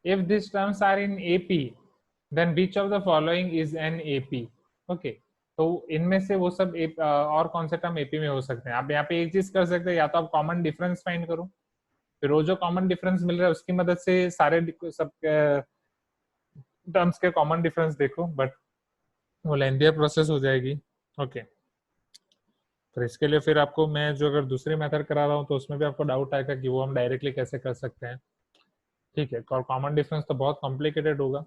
If these terms are in AP, then which of the following is an AP? Okay. तो इनमें से वो सब और कौन से term AP में हो सकते हैं? आप यहाँ पे एक चीज कर सकते हैं, या तो आप कॉमन डिफरेंस फाइंड करो, फिर वो जो कॉमन डिफरेंस मिल रहा है उसकी मदद से सारे सब टर्म्स के कॉमन डिफरेंस देखो, बट वो लेंथियर प्रोसेस हो जाएगी। ओके, तो इसके लिए फिर आपको मैं जो अगर दूसरी मेथड करा रहा हूँ तो उसमें भी आपको डाउट आएगा कि वो हम डायरेक्टली कैसे कर सकते हैं। ठीक है, और कॉमन डिफरेंस तो बहुत कॉम्प्लिकेटेड होगा,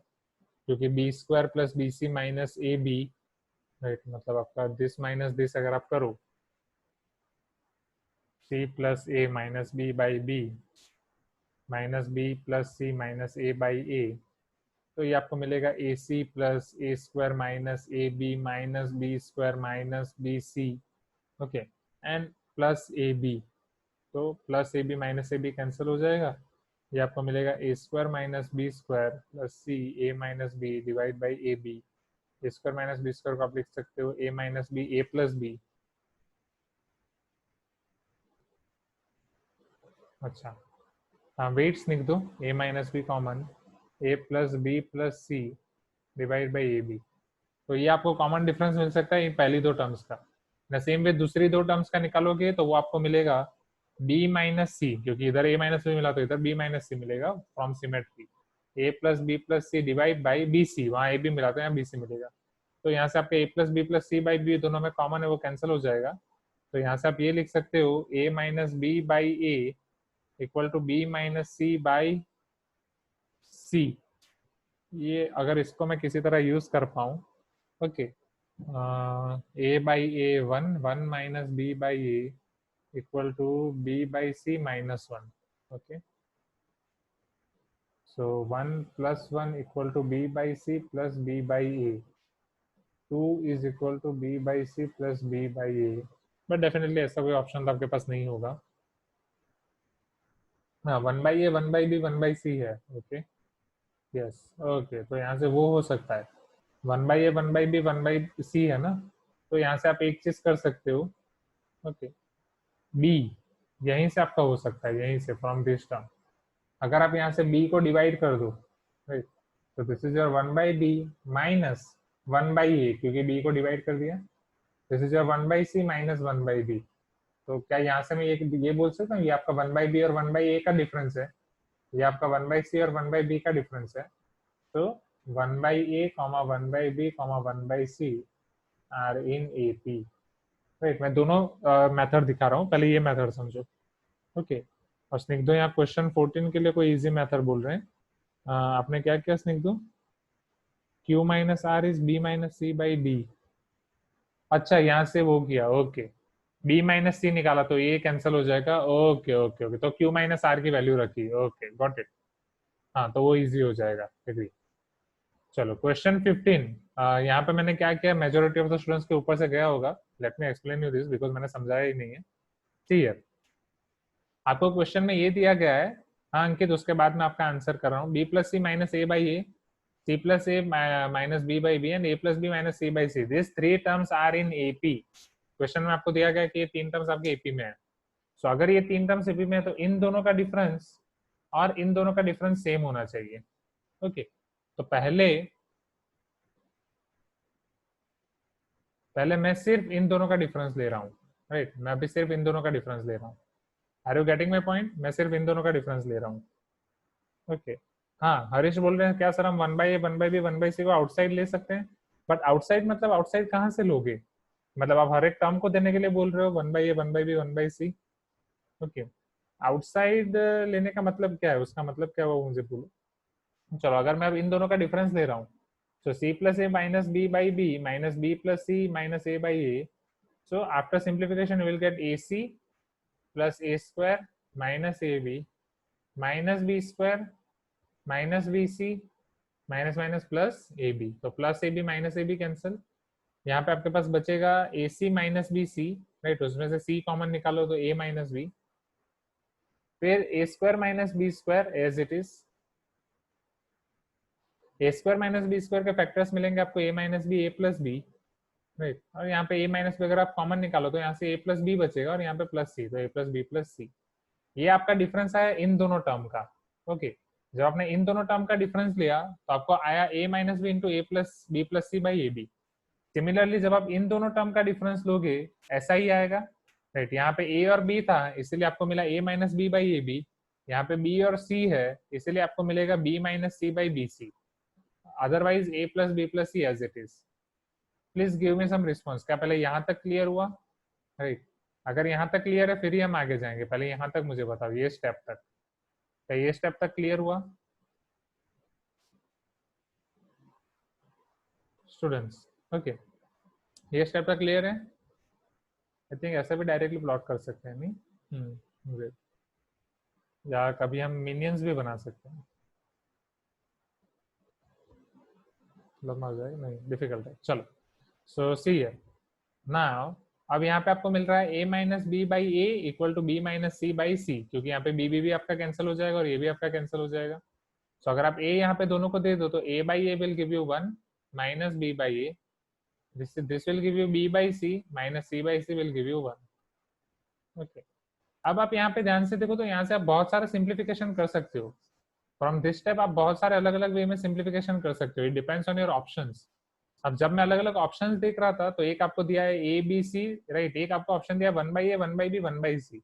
क्योंकि B square plus B C minus A B, right, मतलब आपका दिस माइनस दिस अगर आप करो, C plus A minus B by B minus B plus C minus A by A, तो ये आपको मिलेगा A C plus A square minus A B minus B square minus B C. Okay, and plus A B, तो plus A B minus A B cancel हो जाएगा, ये आपको मिलेगा A square minus B square plus C A minus B divide by A B. A square minus B square को आप लिख सकते हो A minus B A plus B. अच्छा, हाँ, वेट्स लिख दो, A minus B common, A plus B plus C divide by A B. तो ये आपको कॉमन डिफरेंस मिल सकता है इन पहली दो टर्म्स का। न सेम वे दूसरी दो टर्म्स का निकालोगे तो वो आपको मिलेगा बी माइनस सी, क्योंकि इधर ए माइनस बी मिला तो इधर बी माइनस सी मिलेगा from symmetry, A plus B plus C divide by B C, वहाँ ए बी मिला तो यहाँ बी सी मिलेगा। तो यहाँ से आपके A plus B plus C by B दोनों में कॉमन है, वो कैंसिल हो जाएगा। तो यहाँ से आप ये लिख सकते हो A minus B by A equal to B minus C by C. ये अगर इसको मैं किसी तरह यूज कर पाऊँ, okay, A by A one, one minus B by A equal to B by C minus one. Okay, so 1 plus 1 equal to b by c plus b by a, 2 is equal to b by c plus b by a, but definitely ऐसा कोई option तो आपके पास नहीं होगा। हाँ, 1/a 1/b 1/c है। Okay, yes, okay, तो यहाँ से वो हो सकता है 1/a 1/b 1/c है ना, तो यहाँ से आप एक चीज कर सकते हो। ओके, b यहीं से आपका हो सकता है, यहीं से फ्रॉम दिस टर्म अगर आप यहाँ से b को डिवाइड कर दो, राइट, तो this is your 1/b minus 1/a, क्योंकि b को डिवाइड कर दिया, this is your 1/c minus 1/b। तो क्या यहाँ से मैं ये बोल सकता हूँ ये आपका 1/b और 1/a का डिफरेंस है, ये आपका 1/c और 1/b का डिफरेंस है। तो 1/a, 1/b, 1/c are in AP, right. मैं दोनों मेथड दिखा रहा हूँ, पहले ये मेथड समझो। ओके, और स्निग्धो यहाँ क्वेश्चन 14 के लिए कोई इजी मेथड बोल रहे हैं। आपने क्या किया स्निग्धो? Q minus R is B minus C by D. अच्छा, यहाँ से वो किया, ओके, B माइनस सी निकाला तो ये कैंसिल हो जाएगा। ओके ओके ओके, तो Q माइनस आर की वैल्यू रखी, ओके, गॉट इट। हाँ, तो वो इजी हो जाएगा, एग्री। चलो क्वेश्चन 15, यहाँ पे मैंने क्या किया, मेजोरिटी ऑफ द स्टूडेंट्स के ऊपर से गया होगा, let me explain you this because मैंने समझाया ही नहीं है। क्लियर? आपको क्वेश्चन में ये दिया गया है, हाँ अंकित, उसके बाद में आपका आंसर कर रहा हूँ, B plus C minus A by A, C plus A minus B by B and A plus B minus C by C, this three terms are in AP. क्वेश्चन में आपको दिया गया कि ये तीन टर्म्स आपके एपी में है। सो अगर ये तीन टर्म्स एपी में है तो इन दोनों का डिफरेंस और इन दोनों का डिफरेंस सेम होना चाहिए। ओके, तो पहले मैं सिर्फ इन दोनों का डिफरेंस ले रहा हूँ, राइट, मैं अभी सिर्फ इन दोनों का डिफरेंस ले रहा हूँ। Are you getting my point? मैं सिर्फ इन दोनों का डिफरेंस ले रहा हूँ। ओके, हाँ, हरीश बोल रहे हैं क्या सर हम 1/a 1/b 1/c को आउटसाइड ले सकते हैं, बट आउटसाइड मतलब आउटसाइड कहाँ से लोगे? मतलब आप हर एक टर्म को देने के लिए बोल रहे हो 1/a 1/b 1/c। Okay, outside लेने का मतलब क्या है, उसका मतलब क्या हुआ मुझे बोलो। चलो, अगर मैं अब इन दोनों का डिफरेंस ले रहा हूँ, so c plus a minus b by b minus b plus c minus a by a, so after simplification you will get ac plus a square minus ab minus b square minus bc minus minus plus A B, तो plus A B minus A B cancel, यहाँ पे आपके पास बचेगा A C minus B C, right, उसमें से सी common निकालो तो ए माइनस बी, फिर A square minus B square as it is, A square minus B square के फैक्टर्स मिलेंगे आपको A minus B A plus B, right, और यहाँ पे ए माइनस बी अगर आप कॉमन निकालो तो यहाँ से ए प्लस बी बचेगा और यहाँ पे प्लस सी, तो ए प्लस बी प्लस सी। ये आपका डिफरेंस आया इन दोनों टर्म का। ओके, जब आपने इन दोनों टर्म का डिफरेंस लिया तो आपको आया A minus B into A plus B plus C by A B. Similarly जब आप इन दोनों टर्म का डिफरेंस लोगे ऐसा ही आएगा, राइट। यहाँ पे ए और बी था इसीलिए आपको मिला a minus B by A B, यहाँ पे बी और सी है इसीलिए आपको मिलेगा b minus C by B C, otherwise a plus B plus C as it is. Please give me some response. क्या पहले यहाँ तक क्लियर हुआ, राइट? अगर यहाँ तक क्लियर है फिर ही हम आगे जाएंगे, पहले यहाँ तक मुझे बताओ, ये स्टेप तक, क्या ये स्टेप तक क्लियर हुआ स्टूडेंट्स? ओके, ये स्टेप तक क्लियर है? आई थिंक ऐसा भी डायरेक्टली प्लॉट कर सकते हैं, नहीं? ग्रेट। या कभी हम मिनियंस भी बना सकते हैं, लंबा हो जाएगा, नहीं डिफिकल्ट है, चलो। सो सी है नाउ, अब यहाँ पे आपको मिल रहा है a minus B by A equal to B minus C by C, क्योंकि यहाँ पे b भी आपका कैंसिल हो जाएगा और ये भी आपका कैंसिल हो जाएगा। सो अगर आप a यहाँ पे दोनों को दे दो तो a by A will give you 1 minus B by A, this will give you b by C minus C by C will give you 1। Okay, अब आप यहाँ पे ध्यान से देखो तो यहाँ से आप बहुत सारा सिंप्लीफिकेशन कर सकते हो। फ्रॉम दिस स्टेप आप बहुत सारे अलग अलग वे में सिंप्लीफिकेशन कर सकते हो, it depends on your options. अब जब मैं अलग अलग ऑप्शंस देख रहा था तो एक आपको दिया है ए बी सी, राइट, एक आपको ऑप्शन दिया 1 by A 1 by B 1 by C,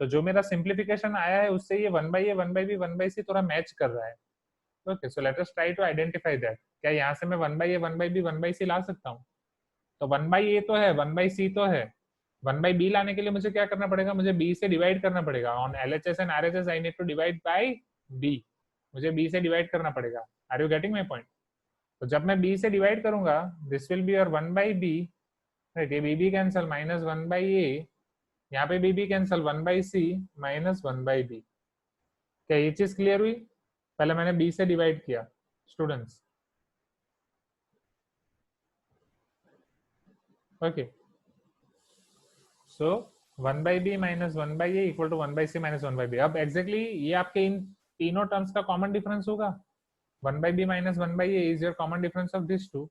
तो जो मेरा सिंप्लीफिकेशन आया है उससे ये 1 by A 1 by B 1 by C थोड़ा मैच कर रहा है। Okay, so let us try to identify that. क्या यहाँ से मैं 1 by A 1 by B 1 by C ला सकता हूँ? तो 1 बाई ए तो है, 1 बाई सी तो है, 1 बाई बी लाने के लिए मुझे क्या करना पड़ेगा? मुझे बी से डिवाइड करना पड़ेगा। On LHS and RHS I need to divide by B, मुझे बी से डिवाइड करना पड़ेगा। Are you getting my point? तो जब मैं b से डिवाइड करूंगा this will be your 1 by B, right, ये b cancel minus 1 by A, यहाँ पे b cancel 1 by C minus 1 by B. क्या ये चीज क्लियर हुई? पहले मैंने b से डिवाइड किया students. Okay, so 1 by B minus 1 by A equal to 1 by C minus 1 by B. अब एग्जैक्टली ये आपके इन तीनों टर्म्स का कॉमन डिफरेंस होगा। 1 by b minus 1 by a is your common difference of these two.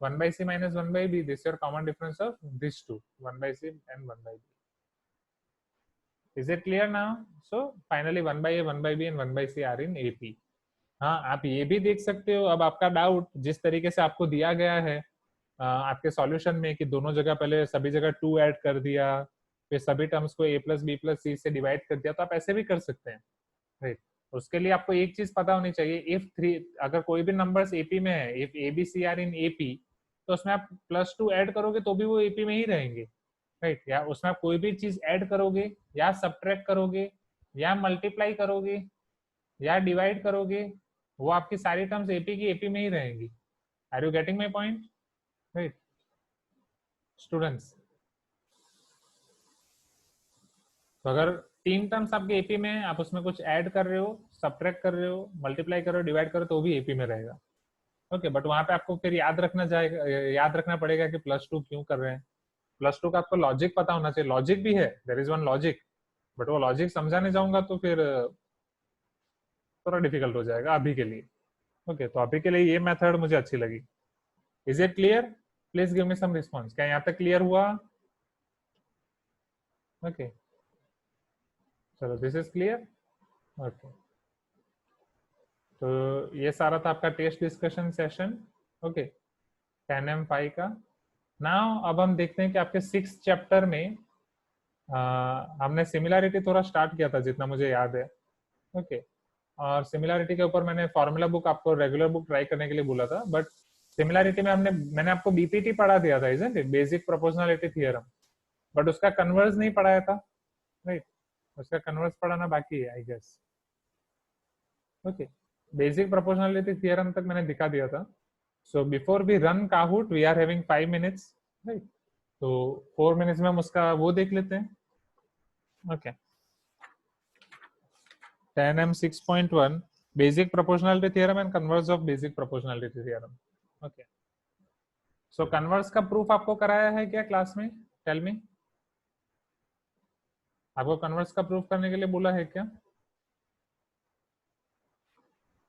1 by c minus 1 by b, this is your common difference of these two, 1 by c and 1 by b. Is it clear now? So finally 1 by a 1 by b and 1 by c are in AP. हाँ, आप ये भी देख सकते हो। अब आपका doubt जिस तरीके से आपको दिया गया है आपके सॉल्यूशन में कि दोनों जगह पहले सभी जगह 2 ऐड कर दिया, फिर सभी टर्म्स को a प्लस बी प्लस सी से डिवाइड कर दिया, तो आप ऐसे भी कर सकते हैं, राइट। उसके लिए आपको एक चीज पता होनी चाहिए, इफ 3, अगर कोई भी नंबर्स एपी में है, if A B C are in AP, तो उसमें आप +2 ऐड करोगे तो भी वो एपी में ही रहेंगे, राइट। या उसमें आप कोई भी चीज ऐड करोगे या सब्ट्रैक्ट करोगे या मल्टीप्लाई करोगे या डिवाइड करोगे, वो आपकी सारी टर्म्स एपी की एपी में ही रहेंगी। Are you getting my point, right students? तो अगर 3 टर्म्स आपके एपी में है, आप उसमें कुछ ऐड कर रहे हो, सब्ट्रैक्ट कर रहे हो, मल्टीप्लाई कर रहे हो, डिवाइड कर रहे हो, तो भी एपी में रहेगा। ओके, बट वहां पे आपको फिर याद रखना पड़ेगा कि +2 क्यों कर रहे हैं। +2 का आपको लॉजिक पता होना चाहिए। लॉजिक भी है, there is one logic, but वो लॉजिक समझाने जाऊंगा तो फिर थोड़ा डिफिकल्ट हो जाएगा अभी के लिए। ओके, तो अभी के लिए ये मेथड मुझे अच्छी लगी। Is it clear? Please give me some response. क्या यहाँ तक क्लियर हुआ? ओके, चलो, दिस इज क्लियर। ओके, तो ये सारा था आपका test discussion session, okay, 10M5 का। नाउ अब हम देखते हैं कि आपके 6th चैप्टर में हमने सिमिलैरिटी थोड़ा स्टार्ट किया था जितना मुझे याद है, ओके। और सिमिलैरिटी के ऊपर मैंने फॉर्मूला बुक आपको रेगुलर बुक ट्राई करने के लिए बोला था, बट सिमिलैरिटी में मैंने आपको बीपीटी पढ़ा दिया था, isn't it, basic proportionality theorem, but उसका कन्वर्स नहीं पढ़ाया था, राइट। उसका कन्वर्स पढ़ाना बाकी है I guess, okay. Basic proportionality theorem तक मैंने दिखा दिया था। So before we run Kahoot we are having 5 minutes, right. तो 4 मिनट्स में हम उसका वो देख लेते हैं, okay. 10M 6.1 basic proportionality theorem and converse of basic proportionality theorem, okay. So converse का प्रूफ आपको कराया है क्या क्लास में? टेल मी, आपको कन्वर्स का प्रूफ करने के लिए बोला है क्या?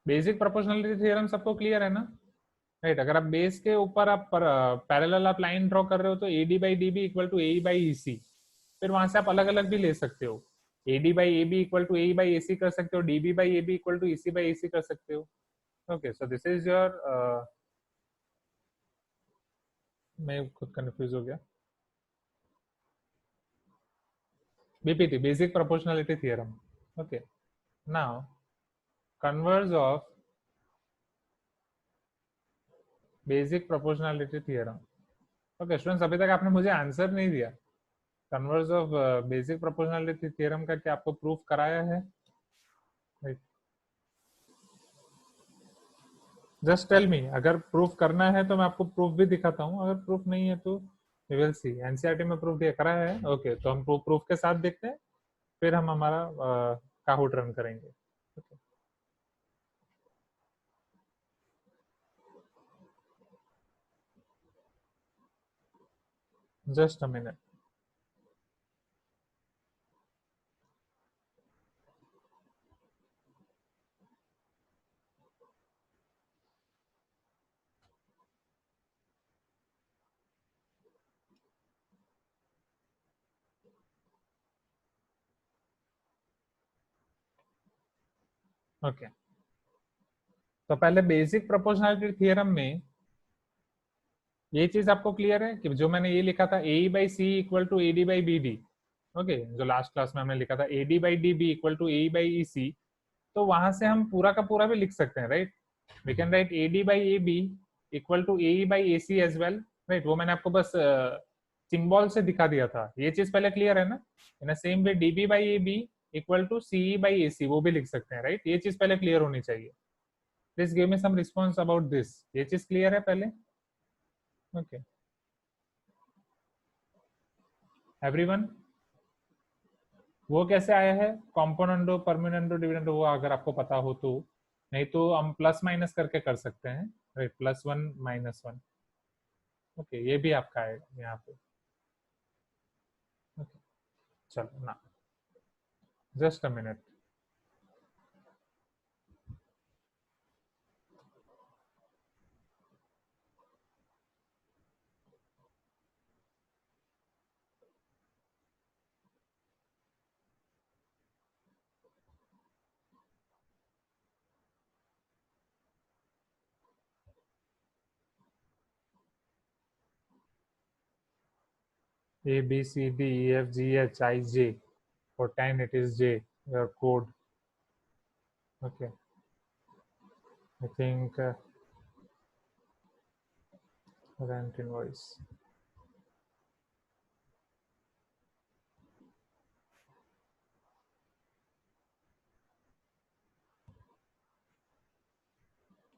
बेसिक प्रोपोर्शनलिटी थ्योरम सबको क्लियर है ना, राइट। अगर आप बेस के ऊपर आप पैरेलल आप लाइन ड्रॉ कर रहे हो तो AD by DB equal to AE by EC, फिर वहां से आप अलग अलग भी ले सकते हो। AD by AB equal to AE by AC कर सकते हो, DB by AB equal to EC by AC कर सकते हो, okay. So this is your मैं खुद कंफ्यूज हो गया. BPT, basic proportionality theorem. Okay, now converse of basic proportionality theorem. Okay students, अभी तक आपने मुझे आंसर नहीं दिया. Converse of basic proportionality theorem का क्या आपको प्रूफ कराया है? Just tell me. अगर प्रूफ करना है तो मैं आपको प्रूफ भी दिखाता हूँ, अगर प्रूफ नहीं है तो वी विल सी. एनसीईआरटी में प्रूफ दिया करा है. ओके, तो हम प्रूफ के साथ देखते हैं, फिर हम हमारा काहूट रन करेंगे. Okay, just a minute. Okay, तो पहले बेसिक प्रोपोर्शनलिटी थ्योरम में ये चीज आपको क्लियर है कि जो मैंने ये लिखा था A by C equal to A D by B D. Okay, जो लास्ट क्लास में हमने लिखा था A D by D B equal to A by E C, तो वहां से हम पूरा का पूरा भी लिख सकते हैं, right? We can write A D by A B equal to A by A C as well, right? वो मैंने आपको बस सिंबल से दिखा दिया था. ये चीज पहले क्लियर है ना? In same way D B by A B equal to C by A C, वो भी लिख सकते हैं, राइट? ये चीज पहले क्लियर होनी चाहिए. Please give me some response about this. ये चीज क्लियर है पहले? Okay, everyone. वो कैसे आया है? कॉम्पोनेंटो, परमानेंटो, डिविडेंडो, वो अगर आपको पता हो तो. नहीं तो हम प्लस माइनस करके कर सकते हैं, राइट? +1 -1. ओके, ये भी आपका है यहाँ पे. ओके, चलो ना, just a minute. A B C D E F G H I J. For 10 it is J, your code. Okay, I think rent invoice.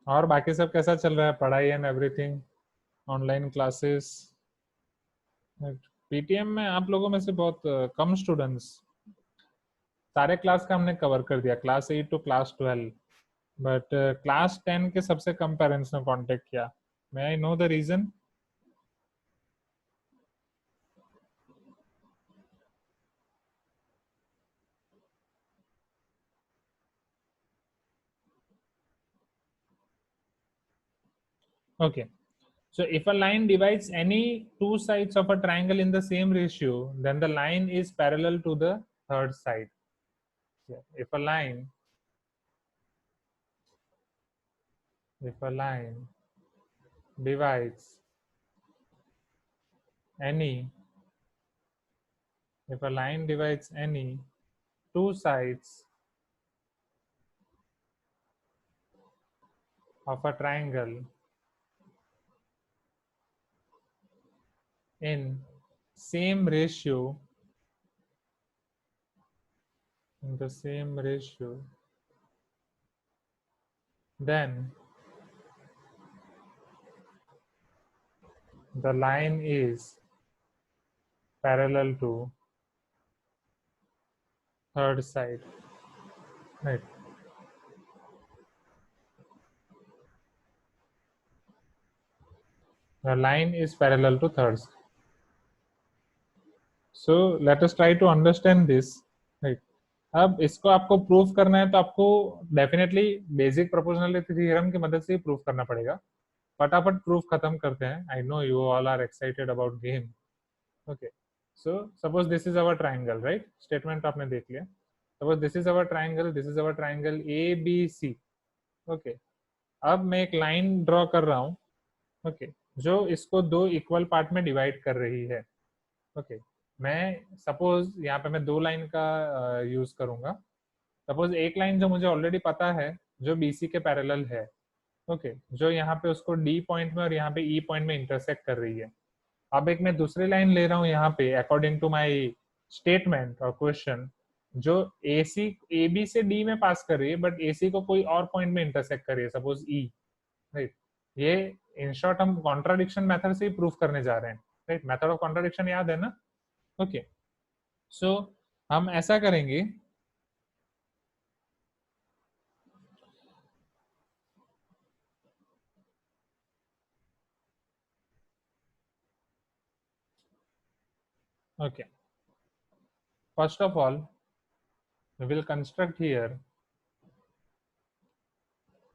और बाकी सब कैसा चल रहा है? पढ़ाई and everything, online classes? PTM में आप लोगों में से बहुत कम स्टूडेंट्स. सारे क्लास का हमने कवर कर दिया, class 8 to class 12, but class 10 के सबसे कम पेरेंट्स ने कांटेक्ट किया. May I know the reason? Okay, so if a line divides any two sides of a triangle in the same ratio, then the line is parallel to the third side. Yeah. If a line divides any two sides of a triangle in same ratio, then the line is parallel to third side, right? The line is parallel to third side. So let us try to understand this, right? अब इसको आपको proof करना है तो आपको definitely basic proportionality theorem की मदद से ही प्रूफ करना पड़ेगा. फटाफट प्रूफ खत्म करते हैं. I know you all are excited about game. Okay, so suppose this is our triangle, right? Statement आपने देख लिया. Suppose this is our triangle A B C. Okay, अब मैं एक लाइन ड्रॉ कर रहा हूँ. ओके, जो इसको दो इक्वल पार्ट में डिवाइड कर रही है। ओके, मैं सपोज यहाँ पे मैं दो लाइन का यूज करूंगा। सपोज एक लाइन जो मुझे ऑलरेडी पता है, जो बीसी के पैरेलल है, ओके, जो यहाँ पे उसको डी पॉइंट में और यहाँ पे ई पॉइंट में इंटरसेक्ट कर रही है। अब एक मैं दूसरी लाइन ले रहा हूँ यहाँ पे अकॉर्डिंग टू माय स्टेटमेंट और क्वेश्चन, जो ए सी ए बी से डी में पास कर रही है, बट ए सी को कोई और पॉइंट में इंटरसेक्ट कर रही है, सपोज ई, राइट। ये इन शॉर्ट हम कॉन्ट्राडिक्शन मेथड से ही प्रूफ करने जा रहे हैं, राइट। मेथड ऑफ कॉन्ट्राडिक्शन याद है ना? ओके, सो हम ऐसा करेंगे, okay, first of all we will construct here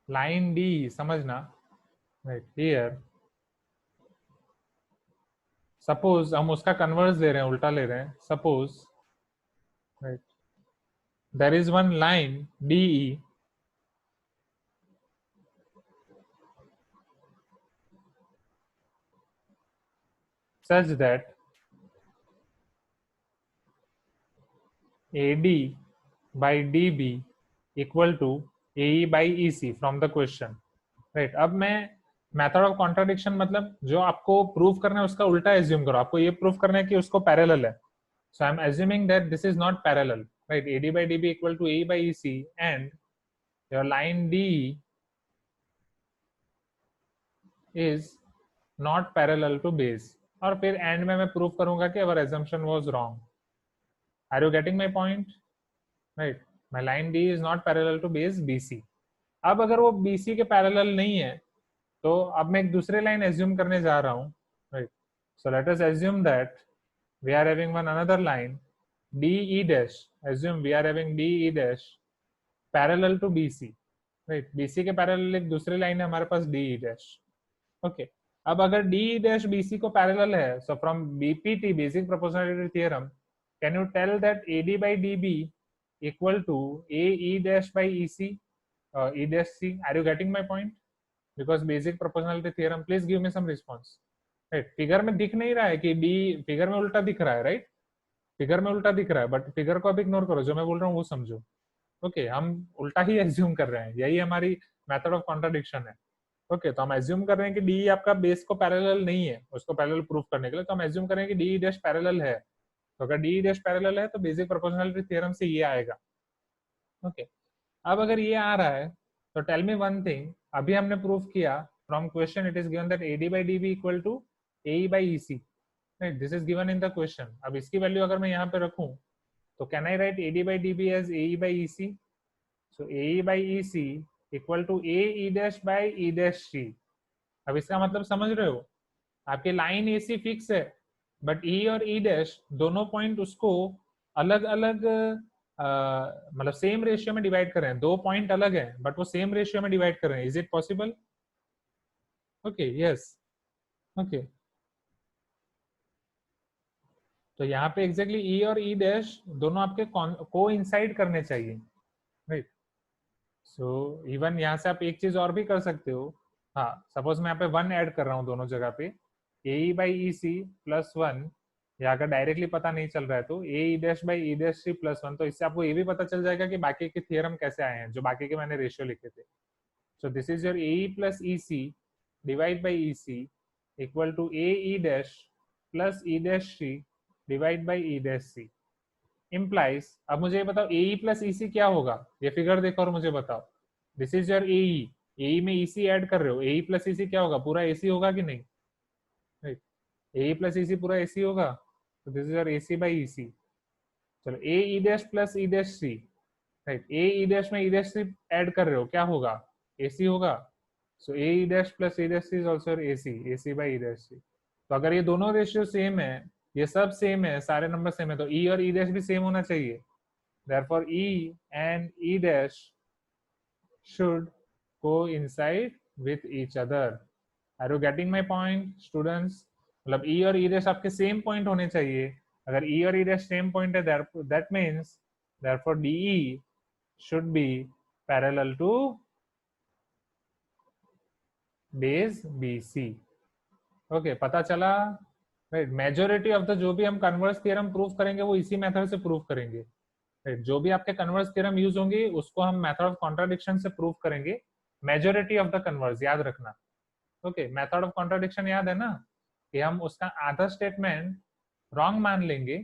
line D, समझना, right here सपोज हम उसका कन्वर्स ले रहे हैं, उल्टा ले रहे हैं। Suppose right there is one line DE such that AD by DB equal to AE by EC from the question, right. अब मैं मेथड ऑफ कॉन्ट्राडिक्शन मतलब जो आपको प्रूव करना है उसका उल्टा एज्यूम करो। आपको ये प्रूव करना है कि उसको पैरेलल है, so I am assuming that this is not parallel, right. AD by DB equal to AE by EC and your line D is not parallel to base. और फिर एंड में मैं प्रूव करूंगा कि our assumption was wrong. Are you getting my point? Right, my line D is not parallel to base BC। अब अगर वो BC के पैरेलल नहीं है, तो अब मैं एक दूसरी लाइन एज्यूम करने जा रहा हूँ, right. So let us assume that we are having one another line DE dash, assume we are having DE dash parallel to BC, right। BC के पैरेलल एक दूसरी लाइन है हमारे पास DE dash, ओके। अब अगर DE dash BC को parallel है, so from BPT, basic proportionality theorem, can you tell that AD by DB equal to AE dash by EC, E dash C? Are you getting my point? Because basic proportionality theorem, please give me some response, right। Figure में दिख नहीं रहा है कि D, figure में उल्टा दिख रहा है, राइट। फिगर में उल्टा दिख रहा है, बट फिगर को अब इग्नोर करो, जो मैं बोल रहा हूँ वो समझो। ओके, हम उल्टा ही एज्यूम कर रहे हैं, यही हमारी मेथड ऑफ कॉन्ट्राडिक्शन है। ओके, तो हम एज्यूम कर रहे हैं कि डी आपका बेस को पैरेलल नहीं है, उसको पैरेलल प्रूफ करने के लिए तो हम एज्यूम करें कि डी डैश पैरेलल है। तो अगर डी डैश पैरेलल है तो बेसिक प्रोपोर्शनलिटी थ्योरम से ये आएगा। ओके, अब अगर ये आ रहा है तो टेल मी वन थिंग, अभी हमने प्रूफ किया from question it is given that AD by DB equal to AE by EC, right. This is given in the question. अब इसकी वैल्यू अगर मैं यहाँ पे रखूं तो can I write AD by DB as AE by EC? So AE by EC equal to AE dash by E dash C। अब इसका मतलब समझ रहे हो, आपकी लाइन AC फिक्स है, बट E और E डैश दोनों पॉइंट उसको अलग अलग मतलब सेम रेशियो में डिवाइड कर रहे हैं। दो पॉइंट अलग है बट वो सेम रेशियो में डिवाइड कर रहे हैं। Is it possible? Okay, yes, okay. तो यहाँ पे एग्जैक्टली E और E डैश दोनों आपके को इंसाइड करने चाहिए, राइट। सो इवन यहाँ से आप एक चीज और भी कर सकते हो। हाँ, सपोज मैं यहाँ पे 1 ऐड कर रहा हूँ दोनों जगह पे, AE by EC प्लस 1, या अगर डायरेक्टली पता नहीं चल रहा है तो AE dash by E dash C plus 1। तो इससे आपको ये भी पता चल जाएगा कि बाकी के थियरम कैसे आए हैं, जो बाकी के मैंने रेशियो लिखे थे। So this is your AE plus EC divide by EC equal to AE dash plus E dash C divide by E dash C implies. अब मुझे ये बताओ AE प्लस EC क्या होगा, ये फिगर देखो और मुझे बताओ। This is your AE, AE में EC ऐड कर रहे हो, AE प्लस EC क्या होगा, पूरा AC होगा कि नहीं, राइट। AE प्लस EC पूरा AC होगा, तो this is your AC by EC। चलो AE dash plus E dash C, right. AE dash में E डैश C ऐड कर रहे हो, क्या होगा, AC होगा। सो AE dash plus E dash C is also AC, AC by E dash C। तो अगर ये दोनों रेशियो सेम है, ये सब सेम है, सारे नंबर सेम है, तो E और E डैश भी सेम होना चाहिए। Therefore, E and E dash should coincide with each other. Are you getting my point, students? मतलब E और E dash आपके सेम पॉइंट होने चाहिए। अगर E और E dash सेम पॉइंट है, that means therefore DE should be parallel to base BC. Okay पता चला, राइट। मेजोरिटी ऑफ द जो भी हम कन्वर्स थ्योरम प्रूव करेंगे वो इसी मेथड से प्रूव करेंगे, राइट। जो भी आपके कन्वर्स थ्योरम यूज होंगी उसको हम मेथड ऑफ कॉन्ट्राडिक्शन से प्रूव करेंगे, मेजोरिटी ऑफ द कन्वर्स, याद रखना। ओके मेथड ऑफ कॉन्ट्राडिक्शन याद है ना, कि हम उसका आधा स्टेटमेंट रॉन्ग मान लेंगे,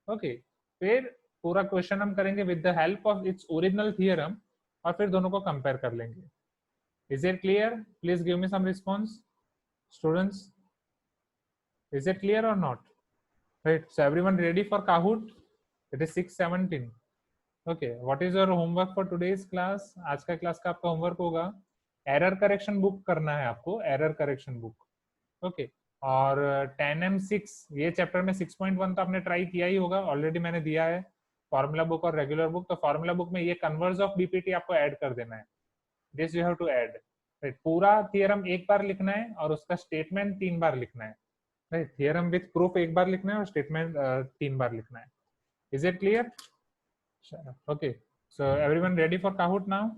ओके फिर पूरा क्वेश्चन हम करेंगे with the help of its original theorem, और फिर दोनों को कंपेयर कर लेंगे। Is it clear? Please give me some response students, is it clear और not? Right, so everyone ready for Kahoot? It is 6:17। Okay what is your homework for today's class? आज का class का आपका homework होगा error correction book करना है आपको, error correction book. Okay और 10M6 ये चैप्टर में 6.1 तो आपने ट्राई किया ही होगा, ऑलरेडी मैंने दिया है फॉर्मूला बुक और रेगुलर बुक। तो फॉर्मूला बुक में ये कन्वर्स ऑफ बीपीटी आपको ऐड कर देना है, this you have to add, right. पूरा थियरम एक बार लिखना है और उसका स्टेटमेंट 3 बार लिखना है, राइट। थियरम विथ प्रूफ एक बार लिखना है और स्टेटमेंट 3 बार लिखना है। Is it clear? Okay so everyone ready for Kahoot now?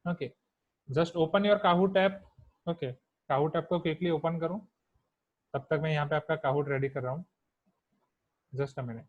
Okay just open your Kahoot app. Okay Kahoot app को क्विकली ओपन करो, तब तक मैं यहाँ पे आपका काहूट रेडी कर रहा हूँ, just a minute.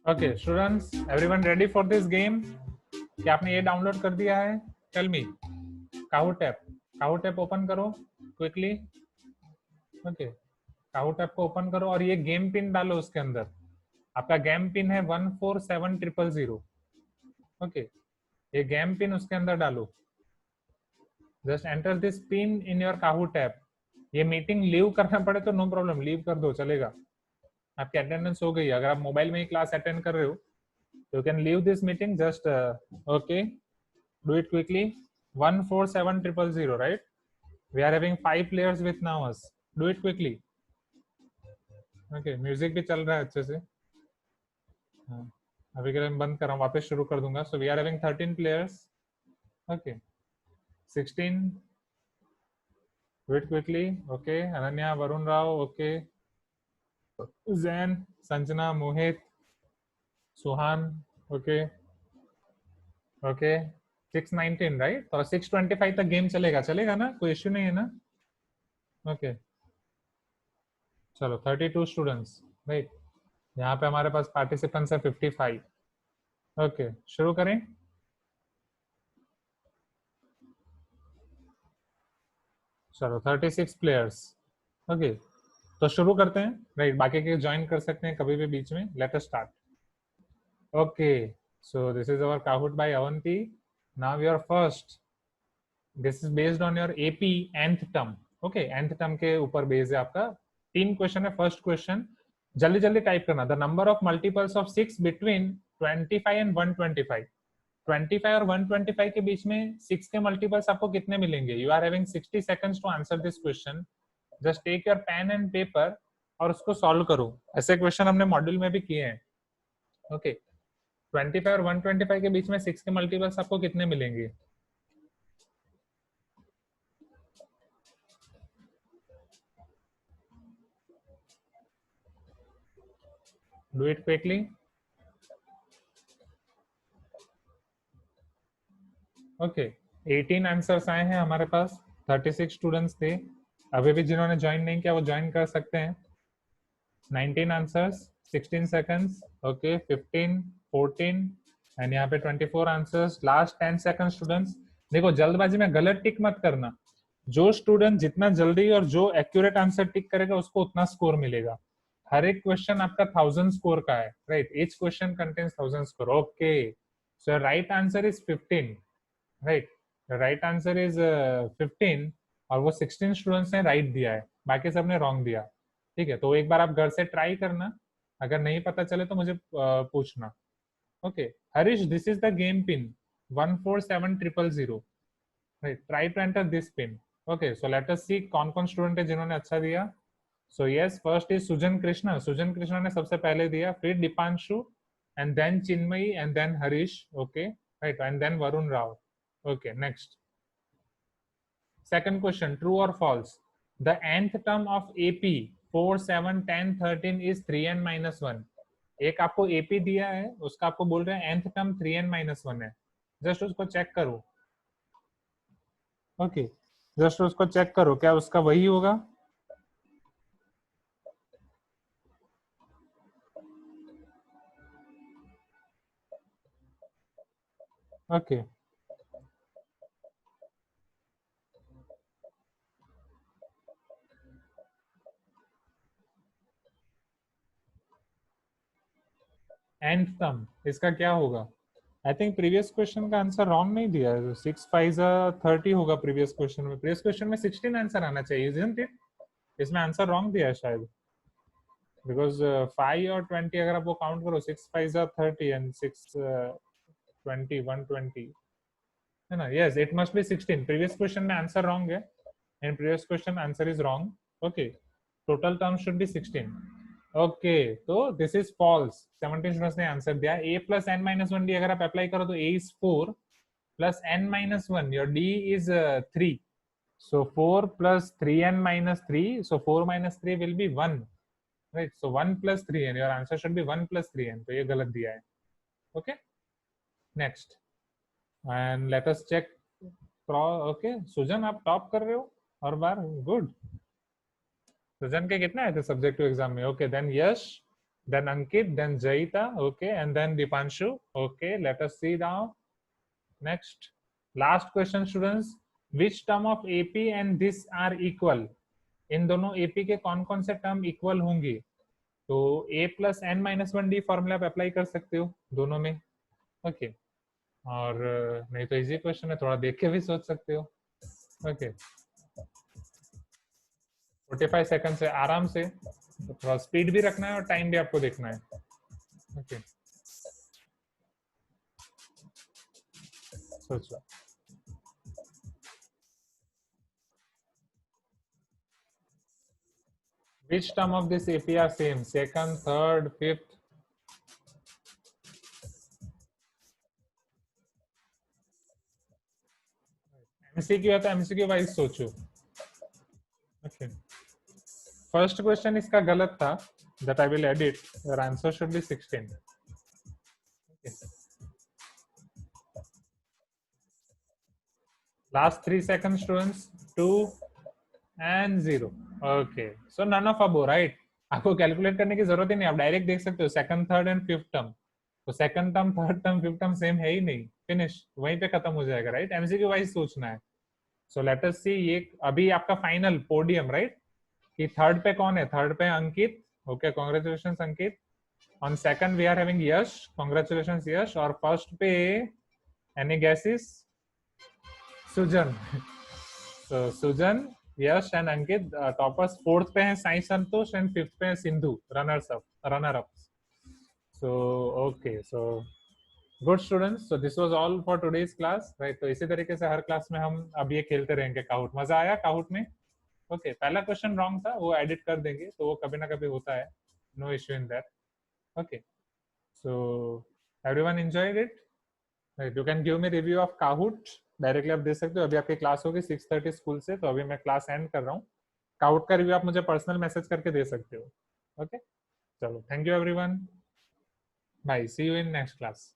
Okay students everyone ready for this game? क्या आपने ये डाउनलोड कर दिया है? Tell me. Kahoot app, Kahoot app open करो क्विकली। ओके काहूट ऐप को ओपन करो और ये गेम पिन डालो उसके अंदर। आपका गेम पिन है 147000। ओके ये गेम पिन उसके अंदर डालो, just enter this pin in your Kahoot app. ये मीटिंग लीव करना पड़े तो नो प्रॉब्लम, लीव कर दो चलेगा, आपकी अटेंडेंस हो गई। अगर आप मोबाइल में ही क्लास अटेंड कर रहे हो you can leave this meeting, just okay do it quickly। 147000, right? We are having 5 players with now us, do it quickly। okay music भी चल रहा है अच्छे से। हाँ अभी के लिए मैं बंद कर रहा हूँ, वापस शुरू कर दूंगा। so we are having 13 players, okay 16, do it quickly। okay Ananya, Varun Rao, okay Jain, Sanjana, Mohit, Suhan, okay okay 619, right? तो 625 तक गेम चलेगा, चलेगा ना, कोई इश्यू नहीं है ना? ओके चलो 32 स्टूडेंट्स, राइट। यहाँ पे हमारे पास पार्टिसिपेंट्स है 55। ओके शुरू करें। चलो 36 प्लेयर्स, ओके तो शुरू करते हैं, राइट। बाकी के ज्वाइन कर सकते हैं कभी भी बीच में। Let us start. Okay so this is our Kahoot by Avanti. Now your first, this is based on your AP nth term. Okay nth term के ऊपर बेस्ड है आपका। 3 क्वेश्चन है। फर्स्ट क्वेश्चन जल्दी जल्दी टाइप करना, the number of multiples of 6 between 25 and 125। 25 और 125 के बीच में 6 के मल्टीपल्स आपको कितने मिलेंगे? You are having 60 seconds to answer this question. Just take your pen and paper और उसको सॉल्व करो। ऐसे क्वेश्चन हमने मॉड्यूल में भी किए हैं। ओके 25 और 125 के बीच में 6 के मल्टीपल्स आपको कितने मिलेंगे? Do it quickly. Okay 18 answers आए हैं हमारे पास। 36 स्टूडेंट्स थे, अभी भी जिन्होंने ज्वाइन नहीं किया वो ज्वाइन कर सकते हैं। 19 आंसर्स, 16 सेकंड्स, ओके 15, 14 एंड यहाँ पे 24 आंसर्स। Last 10 second students. देखो जल्दबाजी में गलत टिक मत करना। जो स्टूडेंट जितना जल्दी और जो एक्यूरेट आंसर टिक करेगा उसको उतना स्कोर मिलेगा। हर एक क्वेश्चन आपका 1000 स्कोर का है, right. Each question contains 1000 score. Okay so right answer is 15, right? The right answer is 15 और वो 16 स्टूडेंट्स ने राइट दिया है, बाकी सब ने रॉन्ग दिया। ठीक है, तो एक बार आप घर से ट्राई करना, अगर नहीं पता चले तो मुझे पूछना। Okay Harish, this is the game pin 147000, right, try to enter this pin. Okay so let us see कौन कौन स्टूडेंट है जिन्होंने अच्छा दिया। So yes, first is Sujan Krishna, Sujan Krishna ने सबसे पहले दिया, फिर Deepanshu, and then Chinmayi, and then Harish. Okay right, and then Varun Rao. Okay next, second question, true or false? The nth term of AP 4, 7, 10, 13 is 3n minus 1. एक आपको AP दिया है, उसका आपको बोल रहे हैं nth term 3n minus 1 है। जस्ट उसको चेक करो। ओके जस्ट उसको चेक करो, क्या उसका वही होगा? ओके nth term इसका क्या होगा? आई थिंक प्रीवियस क्वेश्चन का आंसर रॉन्ग नहीं दिया है, 6 5 30 होगा प्रीवियस क्वेश्चन में। प्रीवियस क्वेश्चन में 16 आंसर आना चाहिए, isn't it? इसमें आंसर रॉन्ग दिया है शायद, बिकॉज 5 और 20 अगर आप वो काउंट करो, 6 5 30 एंड 6 20 120 है ना। Yes it must be 16। Previous question में आंसर रॉन्ग है, and previous question answer is wrong. Okay total term should be 16। Okay तो दिस इज फॉल्स, 17 स्टूडेंट्स ने आंसर दिया। a plus n minus 1d अगर आप apply करो तो a is 4 plus n minus 1, your d is 3, so 4 plus 3n minus 3, so 4 minus 3 will be 1, right? So 1 plus 3n, your answer should be 1 plus 3n, तो ये गलत दिया है। okay next, and let us check okay सुजन आप top कर रहे हो हर बार, good. सुजन के कितने आए थे सब्जेक्टिव एग्जाम में? Okay then Yash, then Ankit, then Jayita, okay and then Dipanshu. Okay let us see now next, last question students, which term of AP and this are equal? इन दोनों AP के कौन कौन से टर्म इक्वल होंगी? तो a plus n minus 1d formula आप apply कर सकते हो दोनों में। ओके और नहीं तो इजी क्वेश्चन है, थोड़ा देख के भी सोच सकते हो। ओके 45 सेकंड से आराम से, तो थोड़ा स्पीड भी रखना है और टाइम भी आपको देखना है। ओके सोचो, which term of this AP are same? Second, third, fifth? MCQ है तो MCQ वाइज सोचो। ओके फर्स्ट क्वेश्चन इसका गलत था, that I will edit, your answer should be 16. Okay. Last 3 seconds students, 2 and 0. Okay, so none of above, right? आपको calculate करने की जरूरत ही नहीं, आप डायरेक्ट देख सकते हो second third and fifth term. तो second term third term fifth term same है ही नहीं, फिनिश, वहीं पे खत्म हो जाएगा, राइट? एमसीक्यू वाइज सोचना है। सो लेट अस सी, ये अभी आपका फाइनल पोडियम, राइट? कि थर्ड पे कौन है? थर्ड पे Ankit, okay congratulations Ankit. On second we are having Yash, congratulations Yash. और फर्स्ट पे any guesses? Sujan. so, Sujan, Yash and Ankit toppers. Fourth पे है साई संतोष एंड फिफ्थ पे है Sindhu, runners up, runner up. So okay so good students, so this was all for today's class, right? तो इसी तरीके से हर क्लास में हम अब ये खेलते रहेंगे काउट। मजा आया काउट में? ओके पहला क्वेश्चन रॉन्ग था, वो एडिट कर देंगे, तो वो कभी ना कभी होता है, no issue in that. Okay so everyone enjoyed it, right? You can give me review of Kahoot directly, आप दे सकते हो। अभी आपकी क्लास होगी 6:30 स्कूल से, तो अभी मैं क्लास एंड कर रहा हूँ। काउट का रिव्यू आप मुझे पर्सनल मैसेज करके दे सकते हो। ओके चलो, thank you everyone, bye, see you in next class.